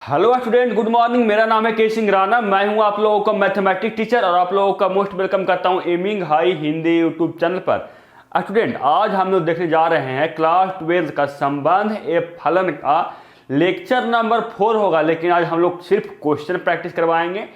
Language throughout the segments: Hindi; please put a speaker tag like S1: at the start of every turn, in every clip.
S1: Hello student, good morning. मेरा नाम है के सिंह राणा। मैं हूं आप लोगों का मैथमेटिक्स टीचर और आप लोगों का मोस्ट वेलकम करता हूं aiming high Hindi YouTube channel पर। स्टूडेंट, आज हम लोग देखने जा रहे हैं क्लास 12 का संबंध ए फलन का लेक्चर नंबर 4 होगा, लेकिन आज हम लोग सिर्फ क्वेश्चन प्रैक्टिस करवाएंगे।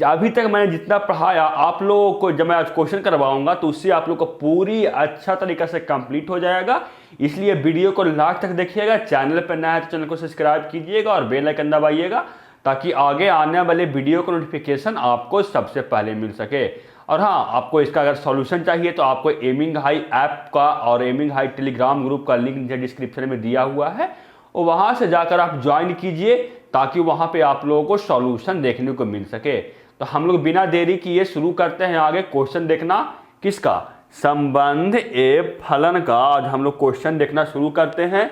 S1: अभी तक मैंने जितना पढ़ाया आप लोगों को, जब मैं आज क्वेश्चन करवाऊंगा तो उससे आप लोग को पूरी अच्छा तरीका से कंप्लीट हो जाएगा। इसलिए वीडियो को लास्ट तक देखिएगा। चैनल पर नया है तो चैनल को सब्सक्राइब कीजिएगा और बेल आइकन दबाइएगा ताकि आगे आने वाले वीडियो का नोटिफिकेशन आपको सबसे पहले मिल सके। और हाँ, आपको इसका अगर सॉल्यूशन चाहिए तो आपको एमिंग हाई ऐप का और एमिंग हाई टेलीग्राम ग्रुप का लिंक नीचे डिस्क्रिप्शन में दिया हुआ है, और वहाँ से जाकर आप ज्वाइन कीजिए ताकि वहाँ पे आप लोगों को सॉल्यूशन देखने को मिल सके। तो हम लोग बिना देरी किए शुरू करते हैं आगे क्वेश्चन देखना। किसका? संबंध ए फलन का। आज हम लोग क्वेश्चन देखना शुरू करते हैं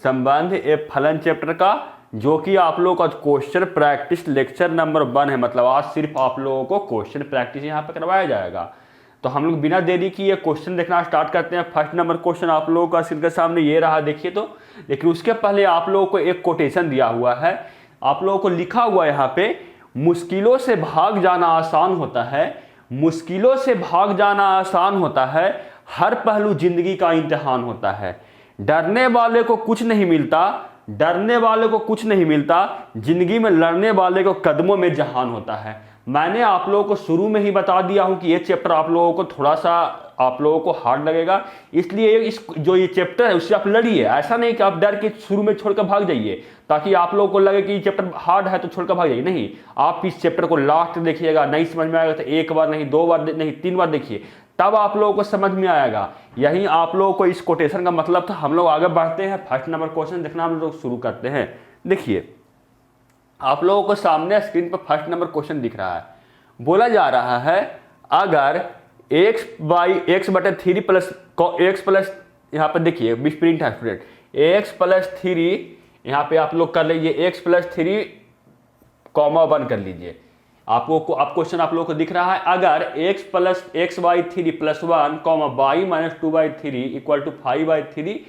S1: संबंध ए फलन चैप्टर का, जो कि आप लोग का क्वेश्चन प्रैक्टिस लेक्चर नंबर 1 है। मतलब आज सिर्फ आप लोगों को क्वेश्चन प्रैक्टिस यहाँ पे करवाया जाएगा। तो हम लोग बिना देरी किए क्वेश्चन देखना स्टार्ट करते हैं। फर्स्ट नंबर क्वेश्चन आप लोगों का स्क्रीन के सामने ये रहा, देखिए तो। लेकिन उसके पहले आप लोगों को एक कोटेशन दिया हुआ है। आप लोगों को लिखा हुआ है यहाँ पे, मुश्किलों से भाग जाना आसान होता है, मुश्किलों से भाग जाना आसान होता है, हर पहलू जिंदगी का इम्तिहान होता है। डरने वाले को कुछ नहीं मिलता, डरने वाले को कुछ नहीं मिलता, जिंदगी में लड़ने वाले को कदमों में जहान होता है। मैंने आप लोगों को शुरू में ही बता दिया हूं कि ये चैप्टर आप लोगों को थोड़ा सा आप लोगों को हार्ड लगेगा, इसलिए इस जो ये चैप्टर है उससे आप लड़िए। ऐसा नहीं कि आप डर के शुरू में छोड़कर भाग जाइए ताकि आप लोगों को लगे कि ये चैप्टर हार्ड है तो छोड़कर भाग जाइए। नहीं, आप इस चैप्टर को लास्ट तक देखिएगा। नहीं समझ में आएगा तो एक बार नहीं, 2 बार नहीं, 3 बार देखिए, तब आप लोगों को समझ में आएगा। यही आप लोगों को इस कोटेशन का मतलब था। हम लोग आगे बढ़ते हैं। फर्स्ट नंबर क्वेश्चन देखना हम लोग शुरू करते हैं। देखिए, आप लोगों को सामने स्क्रीन पर फर्स्ट नंबर क्वेश्चन दिख रहा है। बोला जा रहा है, अगर x बाई एक्स बटे 3 प्लस एक्स प्लस, यहाँ पर देखिए प्रिंट है स्टूडेंट, x प्लस 3, यहाँ पे आप लोग कर लीजिए x प्लस 3 कॉमा 1 कर लीजिए। आपको क्वेश्चन आप लोगों को दिख रहा है, अगर x plus x by 3 plus 1 comma by minus 2 by 3 equal to 5 by 3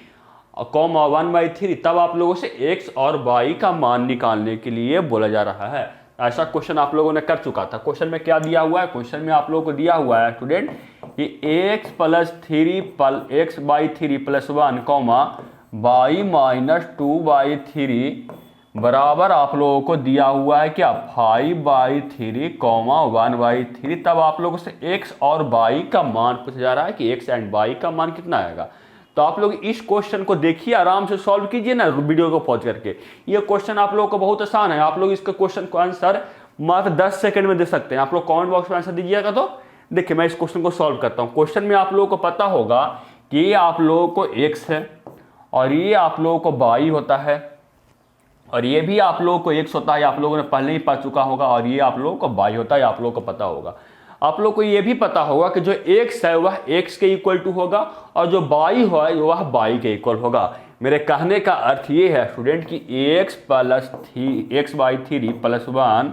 S1: comma 1 by 3, तब आप लोगों से x और y का मान निकालने के लिए बोला जा रहा है। ऐसा क्वेश्चन आप लोगों ने कर चुका था। क्वेश्चन में क्या दिया हुआ है? क्वेश्चन में आप लोगों को दिया हुआ है स्टूडेंट कि x plus 3 x by 3 plus 1 comma by minus 2 by 3 बराबर आप लोगों को दिया हुआ है क्या? 5 बाई 3 कॉमा 1 बाई 3। तब आप लोगों से x और y का मान पूछा जा रहा है कि x एंड y का मान कितना आएगा। तो आप लोग इस क्वेश्चन को देखिए, आराम से सॉल्व कीजिए ना वीडियो को पॉज करके। ये क्वेश्चन आप लोगों को बहुत आसान है। आप लोग इसका क्वेश्चन को आंसर मात्र 10 सेकंड में दे सकते हैं। आप लोग कमेंट बॉक्स में आंसर दीजिएगा। तो देखिए, मैं इस क्वेश्चन को सॉल्व करता हूँ। क्वेश्चन में आप लोगों को पता होगा कि ये आप लोगों को x है और ये आप लोगों को y होता है और ये भी आप लोगों को x होता है, आप लोगों ने पहले ही पढ़ चुका होगा, और ये आप लोगों को y होता है, आप लोगों को पता होगा। आप लोग को ये भी पता होगा कि जो x है वह x के इक्वल टू होगा और जो y है वह y के इक्वल होगा। मेरे कहने का अर्थ ये है स्टूडेंट कि x plus x by 3 plus 1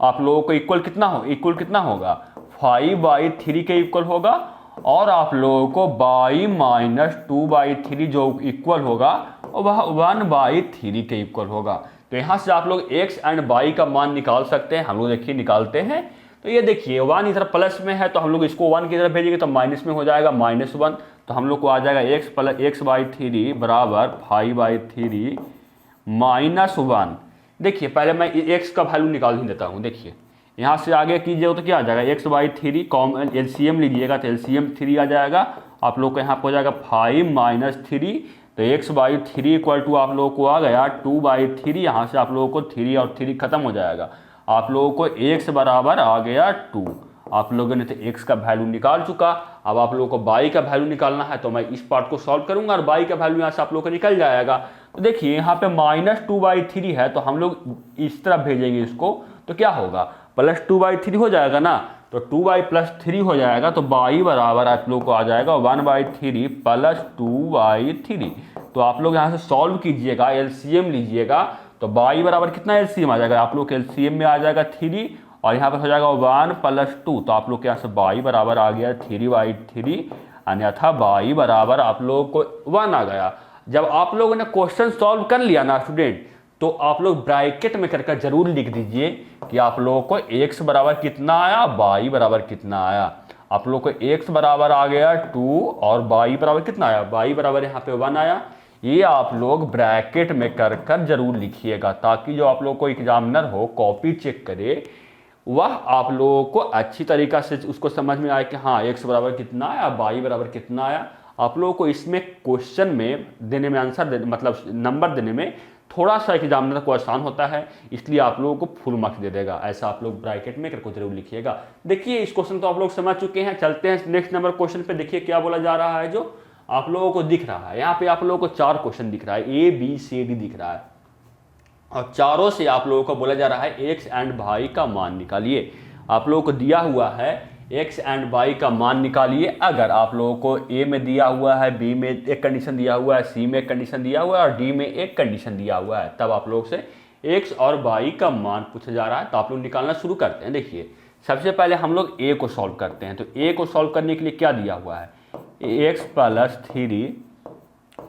S1: आप लोगों को इक्वल कितना होगा? 5 बाई 3 के इक्वल होगा, और आप लोगों को y माइनस 2 बाई 3 जो इक्वल होगा वह 1 बाई 3 के इक्वल होगा। तो यहाँ से आप लोग x एंड y का मान निकाल सकते हैं। हम लोग देखिए निकालते हैं। तो ये देखिए 1 इधर प्लस में है तो हम लोग इसको 1 की तरफ भेजेंगे तो माइनस में हो जाएगा -1। तो हम लोग को आ जाएगा x प्लस एक्स बाई 3 बराबर 5 बाई 3 -1। देखिए, पहले मैं x का वैल्यू निकाल ही देता हूँ। देखिए, यहाँ से आगे कीजिएगा तो क्या आ जाएगा? x बाई 3 कॉमन एलसीएम लीजिएगा तो एलसीएम 3 आ जाएगा। आप लोग को यहाँ पर हो जाएगा 5 माइनस 3, तो x बाई 3 इक्वल टू आप लोगों को आ गया 2 बाई 3। यहाँ से आप लोगों को 3 और 3 खत्म हो जाएगा। आप लोगों को x बराबर आ गया 2। आप लोगों ने तो x का वैल्यू निकाल चुका। अब आप लोगों को y का वैल्यू निकालना है, तो मैं इस पार्ट को सॉल्व करूंगा और y का वैल्यू यहाँ से आप लोगों को निकल जाएगा। तो देखिए, यहाँ पे -2 बाई 3 है तो हम लोग इस तरफ भेजेंगे इसको, तो क्या होगा? प्लस 2 बाई 3 हो जाएगा ना, तो 2 बाई प्लस 3 हो जाएगा। तो y बराबर आप लोग को आ जाएगा 1 बाई 3 प्लस 2 बाई 3। तो आप लोग यहाँ से सॉल्व कीजिएगा, एलसीएम लीजिएगा, तो y बराबर कितना एलसीएम आ जाएगा? आप लोग के एलसीएम में आ जाएगा 3 और यहाँ पर हो जाएगा 1 प्लस 2। तो आप लोग के यहाँ से y बराबर आ गया 3 बाई 3, अन्यथा y बराबर आप लोगों को 1 आ गया। जब आप लोगों ने क्वेश्चन सॉल्व कर लिया ना स्टूडेंट, तो आप लोग ब्रैकेट में करके जरूर लिख दीजिए कि आप लोगों को x बराबर कितना आया, y बराबर कितना आया। आप लोग को x बराबर आ गया 2 और y बराबर कितना आया, y बराबर यहाँ पे 1 आया। ये आप लोग ब्रैकेट में कर जरूर लिखिएगा, ताकि जो आप लोग को एग्जामिनर हो कॉपी चेक करे वह आप लोगों को अच्छी तरीक़ा से उसको समझ में आए कि हाँ x बराबर कितना आया, y बराबर कितना आया। आप लोगों को इसमें क्वेश्चन में देने में आंसर मतलब नंबर देने में थोड़ा सा एग्जामिनर को आसान होता है, इसलिए आप लोगों को फुल मार्क्स दे देगा। ऐसा आप लोग ब्रैकेट में करके जरूर लिखिएगा। देखिए इस क्वेश्चन तो आप लोग समझ चुके हैं। चलते हैं नेक्स्ट नंबर क्वेश्चन पे। देखिए क्या बोला जा रहा है, जो आप लोगों को दिख रहा है यहाँ पे आप लोगों को 4 क्वेश्चन दिख रहा है, A B C D दिख रहा है, और चारों से आप लोगों को बोला जा रहा है x एंड y का मान निकालिए। आप लोगों को दिया हुआ है x एंड y का मान निकालिए। अगर आप लोगों को A में दिया हुआ है, B में एक कंडीशन दिया हुआ है, C में एक कंडीशन दिया हुआ है और D में एक कंडीशन दिया हुआ है, तब आप लोग से x और y का मान पूछा जा रहा है। तो आप लोग निकालना शुरू करते हैं। देखिए सबसे पहले हम लोग A को सॉल्व करते हैं। तो A को सॉल्व करने के लिए क्या दिया हुआ है, x + 3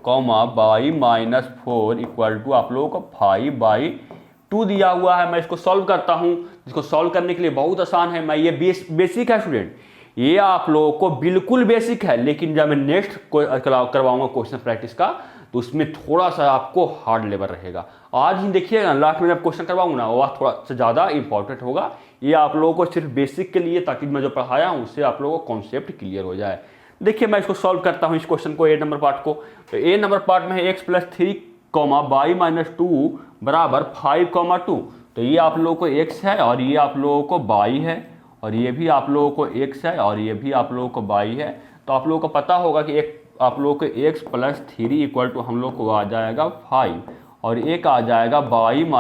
S1: y - 4 इक्वल टू आप लोगों को 5/2 दिया हुआ है। मैं इसको सॉल्व करता हूं, इसको सॉल्व करने के लिए बहुत आसान है। मैं ये बेसिक है स्टूडेंट, ये आप लोगों को बिल्कुल बेसिक है, लेकिन जब मैं नेक्स्ट करवाऊंगा क्वेश्चन प्रैक्टिस का तो उसमें थोड़ा सा आपको हार्ड लेवल रहेगा। आज ही देखिएगा लास्ट में जब क्वेश्चन करवाऊंगा ना वह थोड़ा सा ज़्यादा इंपॉर्टेंट होगा। ये आप लोगों को सिर्फ बेसिक के लिए, ताकि मैं जो पढ़ाया हूँ उससे आप लोगों को कॉन्सेप्ट क्लियर हो जाए। देखिए मैं इसको सॉल्व करता हूँ इस क्वेश्चन को, ए नंबर पार्ट को। तो ए नंबर पार्ट में है x + 3, y - 2 बराबर 5, 2। तो ये आप लोगों को x है और ये आप लोगों को y है, और ये भी आप लोगों को x है और ये भी आप लोगों को y है। तो आप लोगों को पता होगा कि आप लोगों को x + 3 इक्वल टू हम लोग को आ जाएगा 5 और एक आ जाएगा y -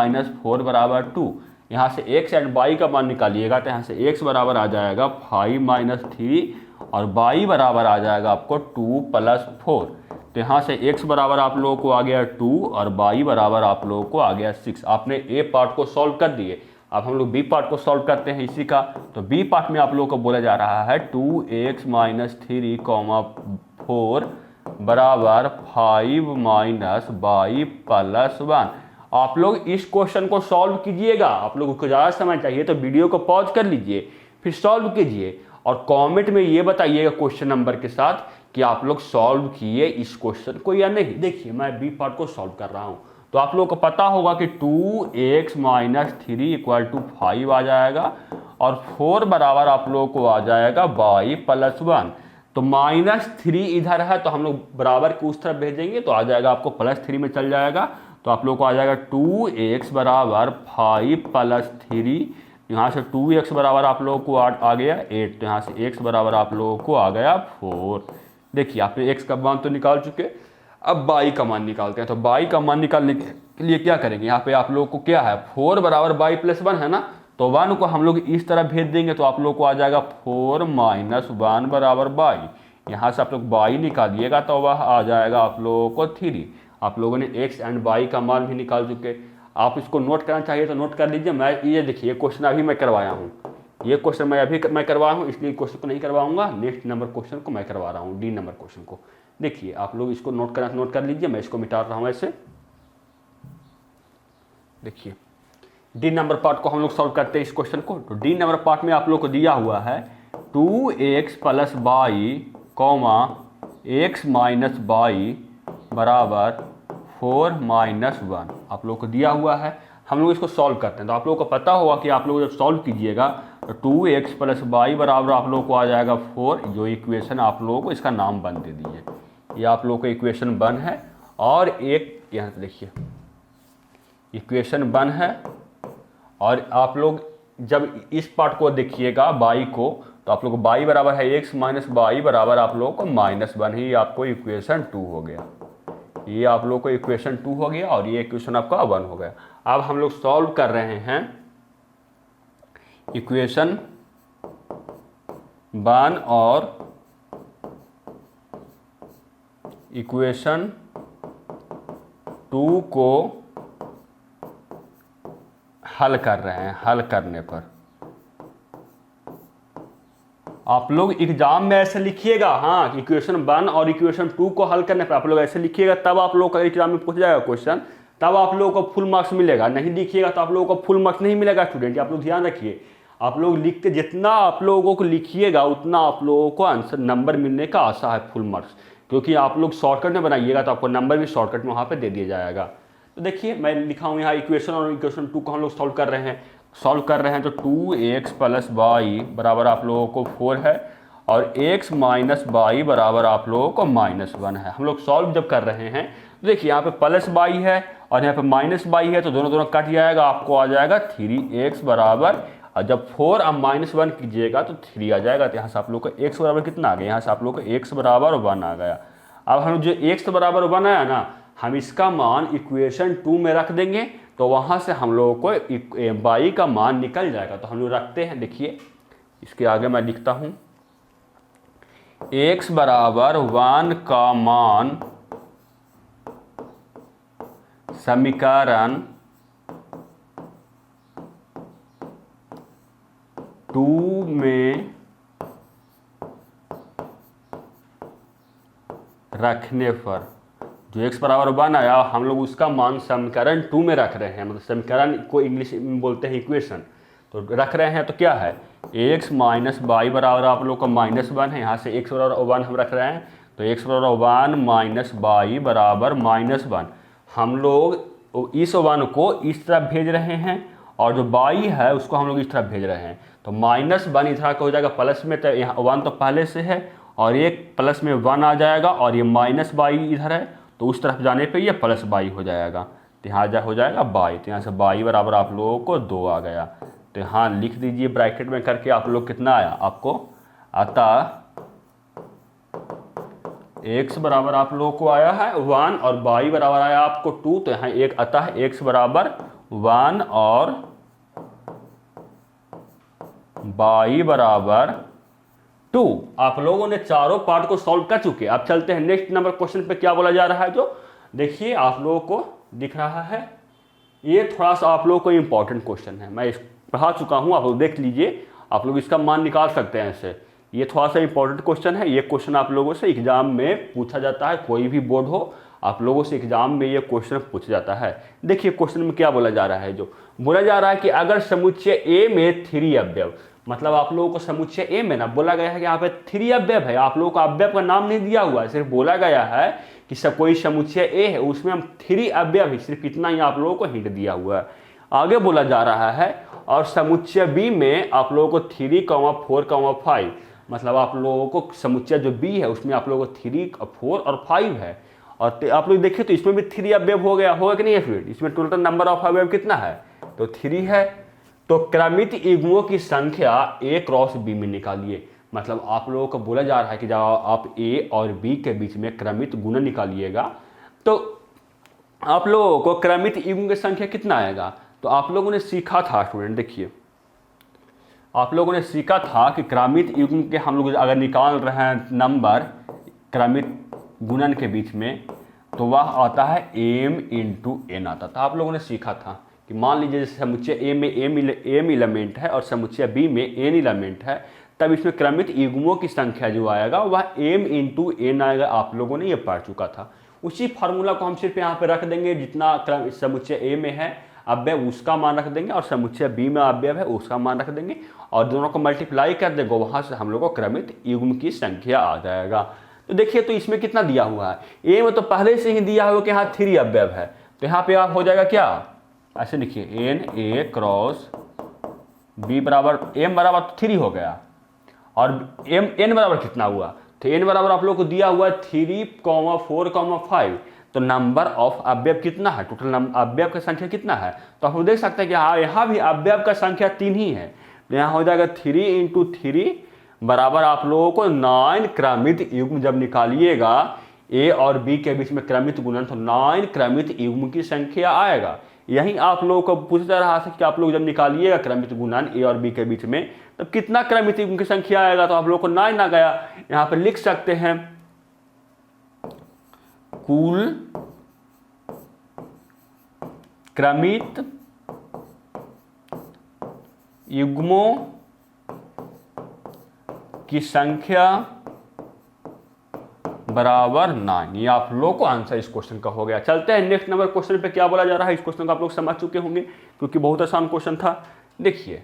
S1: 4 बराबर 2। यहाँ से x एंड y का मान निकालिएगा तो यहाँ से x बराबर आ जाएगा 5 - 3 और y बराबर आ जाएगा आपको 2 + 4। तो यहाँ से x बराबर आप लोगों को आ गया 2 और y बराबर आप लोगों को आ गया 6। आपने ए पार्ट को सॉल्व कर दिए। अब हम लोग बी पार्ट को सॉल्व करते हैं इसी का। तो बी पार्ट में आप लोगों को बोला जा रहा है 2x - 3, 4 बराबर 5 - y + 1। आप लोग इस क्वेश्चन को सॉल्व कीजिएगा। आप लोगों को ज़्यादा समय चाहिए तो वीडियो को पॉज कर लीजिए, फिर सॉल्व कीजिए और कमेंट में ये बताइएगा क्वेश्चन नंबर के साथ कि आप लोग सॉल्व किए इस क्वेश्चन को या नहीं। देखिए मैं बी पार्ट को सॉल्व कर रहा हूँ। तो आप लोगों को पता होगा कि 2x - 3 इक्वल टू 5 आ जाएगा और 4 बराबर आप लोगों को आ जाएगा y + 1। तो -3 इधर है तो हम लोग बराबर की उस तरफ भेजेंगे तो आ जाएगा आपको +3 में चल जाएगा। तो आप लोग को आ जाएगा 2x बराबर 5 + 3, यहाँ से 2x बराबर आप लोगों को आ गया 8। तो यहाँ से x बराबर आप लोगों को आ गया 4। देखिए आपने x का मान तो निकाल चुके, अब y का मान निकालते हैं। तो y का मान निकालने के लिए क्या करेंगे, यहाँ पे आप लोगों को क्या है 4 बराबर y + 1 है ना, तो 1 को हम लोग इस तरह भेज देंगे तो आप लोग को आ जाएगा 4 - 1 बराबर y। यहाँ से आप लोग y निकालिएगा तो वह आ जाएगा आप लोगों को 3। आप लोगों ने x एंड y का मान भी निकाल चुके। आप इसको नोट करना चाहिए तो नोट कर लीजिए। मैं ये देखिए क्वेश्चन अभी मैं करवाया हूँ, ये क्वेश्चन मैं करवाया हूँ, इसलिए क्वेश्चन को नहीं करवाऊंगा। नेक्स्ट नंबर क्वेश्चन को मैं करवा रहा हूँ, डी नंबर क्वेश्चन को। देखिए आप लोग इसको नोट करना नोट कर लीजिए, मैं इसको मिटा रहा हूँ ऐसे। देखिए डी नंबर पार्ट को हम लोग सॉल्व करते हैं इस क्वेश्चन को। तो डी नंबर पार्ट में आप लोग को दिया हुआ है 2x + y, x - y बराबर 4 - 1 आप लोग को दिया हुआ है। हम लोग इसको सॉल्व करते हैं। तो आप लोगों को पता होगा कि आप लोग जब सॉल्व कीजिएगा तो 2x + y बराबर आप लोग को आ जाएगा 4। जो इक्वेशन आप लोगों को इसका नाम 1 दे दीजिए, ये आप लोगों को इक्वेशन 1 है। और एक यहाँ से देखिए इक्वेशन 1 है, और आप लोग जब इस पार्ट को देखिएगा y को, तो आप लोग को y बराबर है x - y बराबर आप लोगों को -1 ही, आपको इक्वेशन 2 हो गया। ये आप लोग को इक्वेशन 2 हो गया और ये इक्वेशन आपका 1 हो गया। अब हम लोग सॉल्व कर रहे हैं इक्वेशन 1 और इक्वेशन 2 को हल कर रहे हैं। हल करने पर आप लोग एग्जाम में ऐसे लिखिएगा, हाँ इक्वेशन 1 और इक्वेशन 2 को हल करने पर आप लोग ऐसे लिखिएगा, तब आप लोग का एग्जाम में पूछ जाएगा क्वेश्चन। तब आप लोगों को फुल मार्क्स मिलेगा। नहीं लिखिएगा तो आप लोगों को फुल मार्क्स नहीं मिलेगा स्टूडेंट, आप लोग ध्यान रखिए। आप लोग लिखते जितना आप लोगों को लिखिएगा उतना आप लोगों को आंसर नंबर मिलने का आशा है फुल मार्क्स, क्योंकि आप लोग शॉर्टकट में बनाइएगा तो आपको नंबर भी शॉर्टकट में वहाँ पे दे दिया जाएगा। तो देखिए मैं लिखा हूँ यहाँ इक्वेशन, और इक्वेशन 2 को हम लोग सॉल्व कर रहे हैं। तो 2x + y बराबर आप लोगों को 4 है, और x - y बराबर आप लोगों को -1 है। हम लोग सॉल्व जब कर रहे हैं तो देखिए यहाँ पे +y है और यहाँ पे -y है, तो दोनों दोनों कट जाएगा, आपको आ जाएगा 3x बराबर, और जब 4 अब -1 कीजिएगा तो 3 आ जाएगा। तो यहाँ से आप लोग को x बराबर कितना आ गया, यहाँ से आप लोग को x बराबर 1 आ गया। अब हम जो x बराबर 1 आया ना, हम इसका मान इक्वेशन 2 में रख देंगे तो वहाँ से हम लोगों को y का मान निकल जाएगा। तो हम लोग रखते हैं, देखिए इसके आगे मैं लिखता हूँ x बराबर 1 का मान समीकरण 2 में रखने पर जो x बराबर 1 आया, हम लोग उसका मान समीकरण 2 में रख रहे हैं, मतलब समीकरण को इंग्लिश में बोलते हैं इक्वेशन, तो रख रहे हैं। तो क्या है, x - y बराबर आप लोग का -1 है, यहाँ से x बराबर 1 हम रख रहे हैं, तो x बराबर 1 - y बराबर -1। हम लोग इस 1 को इस तरफ भेज रहे हैं और जो y है उसको हम लोग इस तरफ भेज रहे हैं, तो -1 इधर का हो जाएगा प्लस में, तो यहाँ 1 तो पहले से है और एक प्लस में 1 आ जाएगा, और ये -y इधर है तो उस तरफ जाने पे ये +y हो जाएगा, तो यहाँ हो जाएगा y, तो यहाँ से y बराबर आप लोगों को 2 आ गया। तो यहाँ लिख दीजिए ब्रैकेट में करके, आप लोग कितना आया, आपको अतः x बराबर आप लोगों को आया है 1 और y बराबर आया आपको 2, तो यहाँ एक अतः x बराबर 1 और y बराबर 2। आप लोगों ने चारों पार्ट को सॉल्व कर चुके। अब चलते हैं नेक्स्ट नंबर क्वेश्चन पे, क्या बोला जा रहा है। जो देखिए आप लोगों को दिख रहा है, ये थोड़ा सा आप लोगों को इंपॉर्टेंट क्वेश्चन है, मैं पढ़ा चुका हूँ, आप लोग देख लीजिए, आप लोग इसका मान निकाल सकते हैं ऐसे। ये थोड़ा सा इंपॉर्टेंट क्वेश्चन है, ये क्वेश्चन आप लोगों से एग्जाम में पूछा जाता है, कोई भी बोर्ड हो आप लोगों से एग्जाम में ये क्वेश्चन पूछा जाता है। देखिए क्वेश्चन में क्या बोला जा रहा है, जो बोला जा रहा है कि अगर समुच्चय ए में 3 अवयव, मतलब आप लोगों को समुच्चय ए में ना बोला गया है कि यहाँ पे 3 अवयव है, आप लोगों को अवयव का नाम नहीं दिया हुआ है, सिर्फ बोला गया है कि सब कोई समुच्चय ए है उसमें हम 3 अवयव है, सिर्फ इतना ही आप लोगों को हिंट दिया हुआ है। आगे बोला जा रहा है और समुच्चय बी में आप लोगों को 3, 4, 5, मतलब आप लोगों को समुच्चय जो बी है उसमें आप लोगों को 3, 4 और 5 है, और आप लोग देखिए तो इसमें भी 3 अवयव हो गया, होगा कि नहीं है फ्रेंड। इसमें टोटल नंबर ऑफ अवयव कितना है, तो 3 है। तो क्रमित युग्मों की संख्या a क्रॉस b में निकालिए, मतलब आप लोगों को बोला जा रहा है कि जब आप a और b के बीच में क्रमित गुणन निकालिएगा तो आप लोगों को क्रमित युग्म की संख्या कितना आएगा। तो आप लोगों ने सीखा था स्टूडेंट, देखिए आप लोगों ने सीखा था कि क्रमित युग्म के हम लोग अगर निकाल रहे हैं नंबर क्रमित गुणन के बीच में, तो वह आता है m × n आता था। आप लोगों ने सीखा था कि मान लीजिए जैसे समुच्चय ए में m एलिमेंट है और समुच्चय बी में n एलिमेंट है, तब इसमें क्रमित युग्मों की संख्या जो आएगा वह m × n आएगा। आप लोगों ने ये पढ़ चुका था। उसी फार्मूला को हम सिर्फ यहाँ पे रख देंगे, जितना समुच्चय ए में है अवयव उसका मान रख देंगे और समुच्चय बी में अवयव है उसका मान रख देंगे, और दोनों को मल्टीप्लाई कर देंगे, वहाँ से हम लोग को क्रमित युग्म की संख्या आ जाएगा। तो देखिए तो इसमें कितना दिया हुआ है, ए में तो पहले से ही दिया हुआ कि यहाँ 3 अवयव है, तो यहाँ पे आप हो जाएगा क्या, ऐसे लिखिए n a क्रॉस b बराबर m बराबर 3 हो गया, और n बराबर कितना हुआ, तो n बराबर आप लोग को दिया हुआ 3, 4, 5, तो नंबर ऑफ अवयव कितना है, टोटल अवयव का संख्या कितना है। तो आप लोग देख सकते हैं कि हाँ यहाँ भी अवयव का संख्या 3 ही है, तो यहाँ हो जाएगा 3 × 3 बराबर आप लोगों को 9 क्रमित युग्म जब निकालिएगा ए और बी के बीच में क्रमित गुणन, तो 9 क्रमित युग्म की संख्या आएगा। यही आप लोगों को पूछता रहा था कि आप लोग जब निकालिएगा क्रमित गुणन ए और बी के बीच में तब कितना क्रमित युग्म की संख्या आएगा, तो आप लोग को 9 आ गया। यहाँ पर लिख सकते हैं कुल क्रमित युग्मों की संख्या बराबर 9। ये आप लोगों को आंसर इस क्वेश्चन का हो गया। चलते हैं नेक्स्ट नंबर क्वेश्चन पे। क्या बोला जा रहा है इस क्वेश्चन को आप लोग समझ चुके होंगे क्योंकि बहुत आसान क्वेश्चन था। देखिए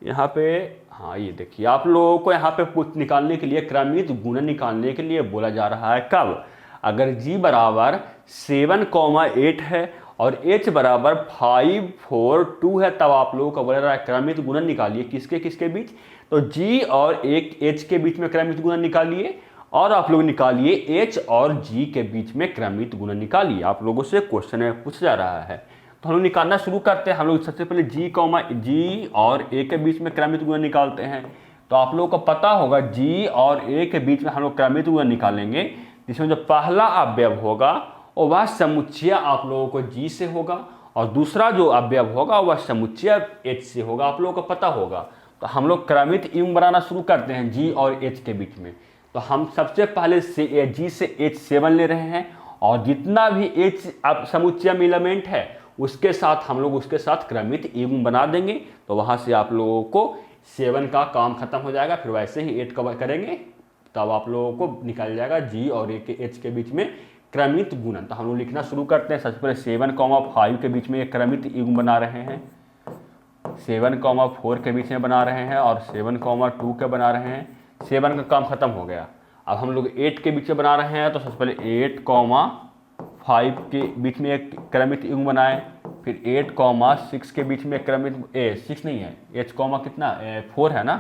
S1: यहाँ पे, हाँ ये देखिए आप लोगों को यहाँ पे निकालने के लिए क्रमित गुणन निकालने के लिए बोला जा रहा है। कब? अगर g बराबर 7,8 है और h बराबर 5, 4, 2 है, तब आप लोगों को बोला जा रहा है क्रमित गुणन निकालिए। किसके किसके बीच? तो g और एक h के बीच में क्रमित गुणन निकालिए और आप लोग निकालिए h और g के बीच में क्रमित गुणन निकालिए। आप लोगों से क्वेश्चन में पूछा जा रहा है तो हम लोग निकालना शुरू करते हैं। हम लोग सबसे पहले g और a के बीच में क्रमित गुणन निकालते हैं। तो आप लोगों को पता होगा g और a के बीच में हम लोग क्रमित गुणन निकालेंगे, जिसमें जो पहला अवयव होगा और वह समुच्चय आप लोगों को g से होगा और दूसरा जो अवयव होगा वह समुच्चय h से होगा। आप लोगों को पता होगा। तो हम लोग क्रमित युग्म बनाना शुरू करते हैं g और h के बीच में। तो हम सबसे पहले से g से h 7 ले रहे हैं और जितना भी h समुच्चय में एलिमेंट है उसके साथ हम लोग उसके साथ क्रमित युग्म बना देंगे। तो वहाँ से आप लोगों को 7 का काम खत्म हो जाएगा। फिर वैसे ही 8 कवर करेंगे तब आप लोगों को निकल जाएगा g और h के बीच में क्रमित गुणन। तो हम लोग लिखना शुरू करते हैं। सबसे पहले 7,5 के बीच में एक क्रमित युग्म बना रहे हैं, 7,4 के बीच में बना रहे हैं और 7,2 के बना रहे हैं। 7 का काम खत्म हो गया। अब हम लोग 8 के बीच में बना रहे हैं। तो सबसे पहले 8,5 के बीच में एक क्रमित युग्म बनाए, फिर 8,6 के बीच में क्रमित 6 नहीं है, h कितना 4 है ना,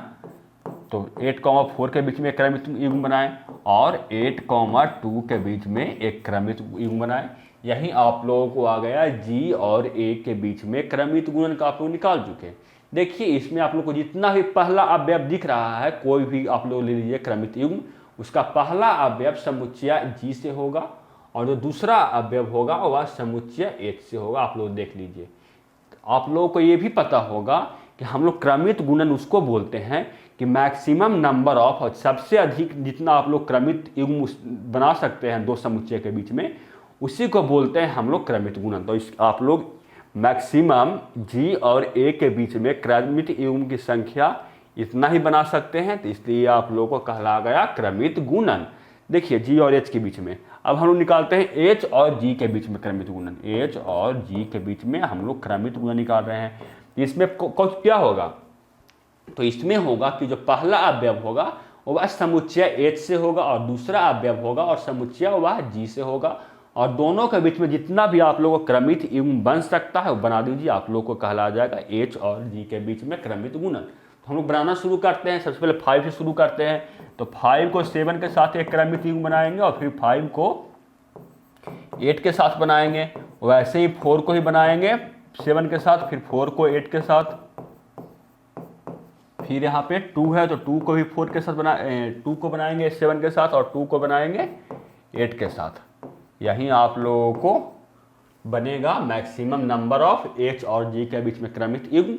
S1: तो 8,4 के बीच में एक क्रमित युग्म बनाए और 8,2 के बीच में एक क्रमित युग्म बनाए। यही आप लोगों को आ गया g और a के बीच में क्रमित गुणन का आप लोग निकाल चुके। देखिए इसमें आप लोग को जितना भी पहला अवयव दिख रहा है, कोई भी आप लोग ले लीजिए क्रमित युग्म, उसका पहला अवयव समुच्चय g से होगा और जो दूसरा अवयव होगा वह समुच्चय h से होगा। आप लोग देख लीजिए। आप लोगों को ये भी पता होगा कि हम लोग क्रमित गुणन उसको बोलते हैं कि मैक्सिमम नंबर ऑफ, सबसे अधिक जितना आप लोग क्रमित युग्म बना सकते हैं दो समुच्चय के बीच में, उसी को बोलते हैं हम लोग क्रमित गुणन। तो इस आप लोग मैक्सिमम g और a के बीच में क्रमित युग्म की संख्या इतना ही बना सकते हैं, तो इसलिए आप लोगों को कहला गया क्रमित गुणन। देखिए g और h के बीच में अब हम लोग निकालते हैं h और g के बीच में क्रमित गुणन। h और g के बीच में हम लोग क्रमित गुणन निकाल रहे हैं। इसमें क्या होगा? तो इसमें होगा कि जो पहला अवयव होगा वह समुच्चय h से होगा और दूसरा अवयव होगा और समुच्चय वह g से होगा और दोनों के बीच में जितना भी आप लोगों को क्रमित युग्म बन सकता है वो बना दीजिए। आप लोग को कहला जाएगा h और g के बीच में क्रमित गुणन। तो हम लोग बनाना शुरू करते हैं। सबसे पहले 5 से शुरू करते हैं। तो 5 को 7 के साथ एक क्रमित युग्म बनाएंगे और फिर 5 को 8 के साथ बनाएंगे। वैसे ही 4 को ही बनाएंगे 7 के साथ, फिर 4 को 8 के साथ, फिर यहाँ पे 2 है तो 2 को भी 4 के साथ 2 को बनाएंगे 7 के साथ और 2 को बनाएंगे 8 के साथ। यही आप लोगों को बनेगा मैक्सिमम नंबर ऑफ h और g के बीच में क्रमित युग्म।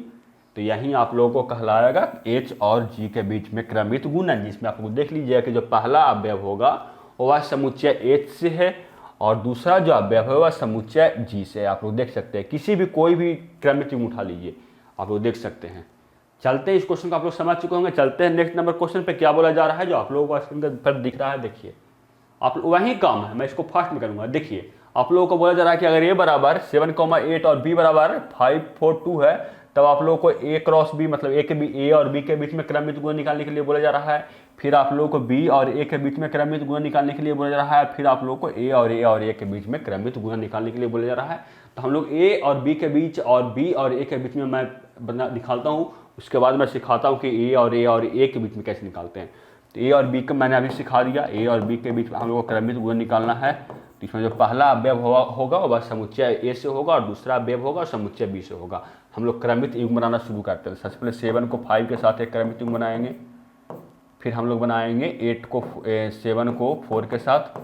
S1: तो यही आप लोगों को कहलाएगा h और g के बीच में क्रमित गुणन, जिसमें आप लोग देख लीजिए कि जो पहला अवयव होगा वह समुच्चय h से है और दूसरा जो अवयव है वह समुच्चय g से है। आप लोग देख सकते हैं, किसी भी कोई भी क्रमित युग्म उठा लीजिए आप लोग देख सकते हैं। चलते हैं, इस क्वेश्चन को आप लोग समझ चुके होंगे। चलते हैं नेक्स्ट नंबर क्वेश्चन पे। क्या बोला जा रहा है जो आप लोगों को स्क्रीन पर दिख रहा है, देखिए आप वही काम है। मैं इसको फास्ट में करूंगा। देखिए आप लोगों को बोला जा रहा है कि अगर a बराबर 7,8 और b बराबर 5, 4, 2 है, तब आप लोगों को a क्रॉस b मतलब a और b के बीच में क्रमित गुणन निकालने के लिए बोला जा रहा है। फिर आप लोगों को b और a के बीच में क्रमित गुणन निकालने के लिए बोला जा रहा है। फिर आप लोगों को a और a के बीच में क्रमित गुणन निकालने के लिए बोला जा रहा है। तो हम लोग a और b के बीच और b और a के बीच में मैं निकालता हूँ, उसके बाद मैं सिखाता हूँ कि a और a के बीच में कैसे निकालते हैं। तो a और b का मैंने अभी सिखा दिया। a और b के बीच में हम लोग को क्रमित गुणन निकालना है। तो इसमें जो पहला अवयव होगा वह समुच्चय a से होगा और दूसरा अवयव होगा समुच्चय b से होगा। हम लोग क्रमित युग्म बनाना शुरू करते हैं। सबसे पहले 7 को 5 के साथ एक क्रमित युग्म बनाएंगे, फिर हम लोग बनाएंगे 7 को 4 के साथ।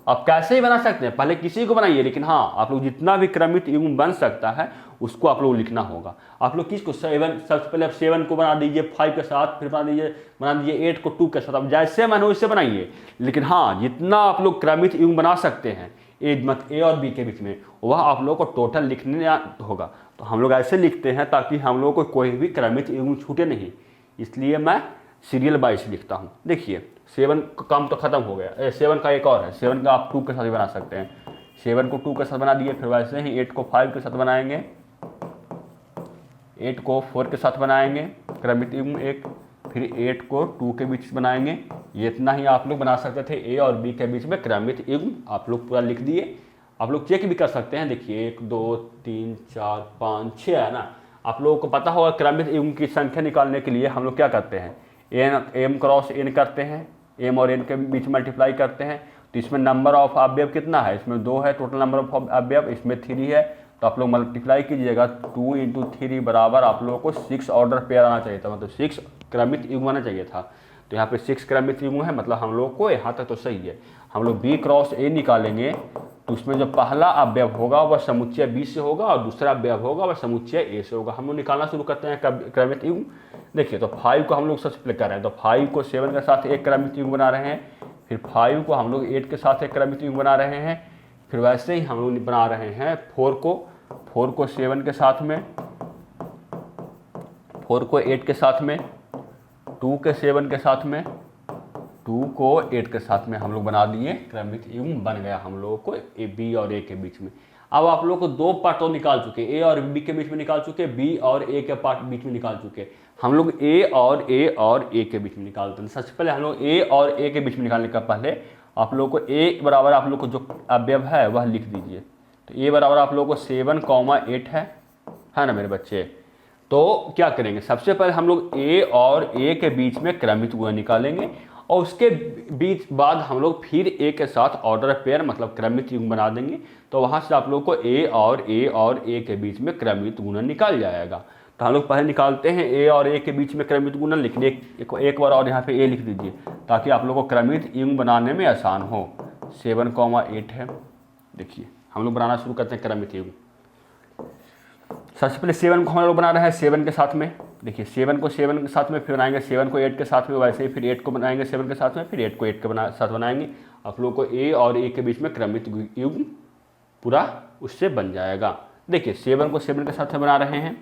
S1: आप कैसे ही बना सकते हैं, पहले किसी को बनाइए, लेकिन हाँ आप लोग जितना भी क्रमित युग्म बन सकता है उसको आप लोग लिखना होगा। आप लोग किसको 7, सबसे पहले आप 7 को बना दीजिए 5 के साथ, फिर बना दीजिए 8 को 2 के साथ। आप जैसे मन हो वैसे बनाइए, लेकिन हाँ जितना आप लोग क्रमित युग्म बना सकते हैं a और b के बीच में वह आप लोग को टोटल लिखने होगा। तो हम लोग ऐसे लिखते हैं ताकि हम लोग को कोई भी क्रमित युग्म छूटे नहीं, इसलिए मैं सीरियल वाइज लिखता हूँ। देखिए 7 का काम तो खत्म हो गया। 7 का एक और है, 7 का आप 2 के साथ भी बना सकते हैं। 7 को 2 के साथ बना दिए, फिर वैसे ही 8 को 5 के साथ बनाएंगे, 8 को 4 के साथ बनाएंगे क्रमित युग्म एक, फिर 8 को 2 के बीच बनाएंगे। ये इतना ही आप लोग बना सकते थे ए और बी के बीच में क्रमित युग्म। आप लोग पूरा लिख दिए। आप लोग चेक भी कर सकते हैं, देखिए 1 2 3 4 5 6 है ना। आप लोगों को पता होगा क्रमित युग्म की संख्या निकालने के लिए हम लोग क्या करते हैं, एम क्रॉस एन करते हैं, एम और एन के बीच मल्टीप्लाई करते हैं। तो इसमें नंबर ऑफ अवयव कितना है, इसमें 2 है टोटल नंबर ऑफ अवयव, इसमें 3 है। तो आप लोग मल्टीप्लाई कीजिएगा, 2 × 3 बराबर आप लोगों को 6 ऑर्डर पेयर आना चाहिए था, मतलब 6 क्रमित युग्म आना चाहिए था। तो यहाँ पे 6 क्रमित युग्म है, मतलब हम लोग को यहाँ तक तो सही है। हम लोग बी क्रॉस ए निकालेंगे तो उसमें जो पहला अवयव होगा वह समुच्चय बी से होगा और दूसरा अवयव होगा वह समुच्चय ए से होगा। हम लोग निकालना शुरू करते हैं क्रमित युग्म। देखिए तो 5 को हम लोग सबसे पहले कर रहे हैं, तो 5 को 7 के साथ एक क्रमित युग्म बना रहे हैं, फिर 5 को हम लोग 8 के साथ एक क्रमित युग्म बना रहे हैं, फिर वैसे ही हम लोग बना रहे हैं 4 को 7 के साथ में, 4 को 8 के साथ में, 2 के 7 के साथ में, 2 को 8 के साथ में हम लोग बना दिए क्रमित युग्म बन गया हम लोगों को ए बी और ए के बीच में। अब आप लोग को 2 पार्ट तो निकाल चुके, ए और बी के बीच में निकाल चुके, बी और ए के पार्ट बीच में निकाल चुके। हम लोग ए और ए के बीच में निकालते हैं। सबसे पहले हम लोग ए और ए के बीच में निकालने का पहले आप लोग को ए बराबर आप लोग को जो अवयव है वह लिख दीजिए। तो ए बराबर आप लोग को 7,8 है ना मेरे बच्चे। तो क्या करेंगे, सबसे पहले हम लोग ए और ए के बीच में क्रमित गुणन निकालेंगे और उसके बीच बाद हम लोग फिर ए के साथ ऑर्डर पेयर मतलब क्रमित युग्म बना देंगे। तो वहाँ से आप लोग को ए और ए के बीच में क्रमित गुणन निकाल जाएगा। तो हम लोग पहले निकालते हैं ए और ए के बीच में क्रमित गुणन, लेकिन एक बार और यहाँ पे ए लिख दीजिए ताकि आप लोग को क्रमित युग्म बनाने में आसान हो। 7,8 है। देखिए हम लोग बनाना शुरू करते हैं क्रमित युग्म। सबसे पहले 7 को हम लोग बना रहे हैं 7 के साथ में। देखिए 7 को 7 के साथ में, फिर बनाएंगे 7 को 8 के साथ में, वैसे ही फिर 8 को बनाएंगे 7 के साथ में, फिर 8 को 8 के साथ बनाएंगे। आप लोग को ए और ए के बीच में क्रमित युग्म पूरा उससे बन जाएगा। देखिए 7 को 7 के साथ में बना रहे हैं,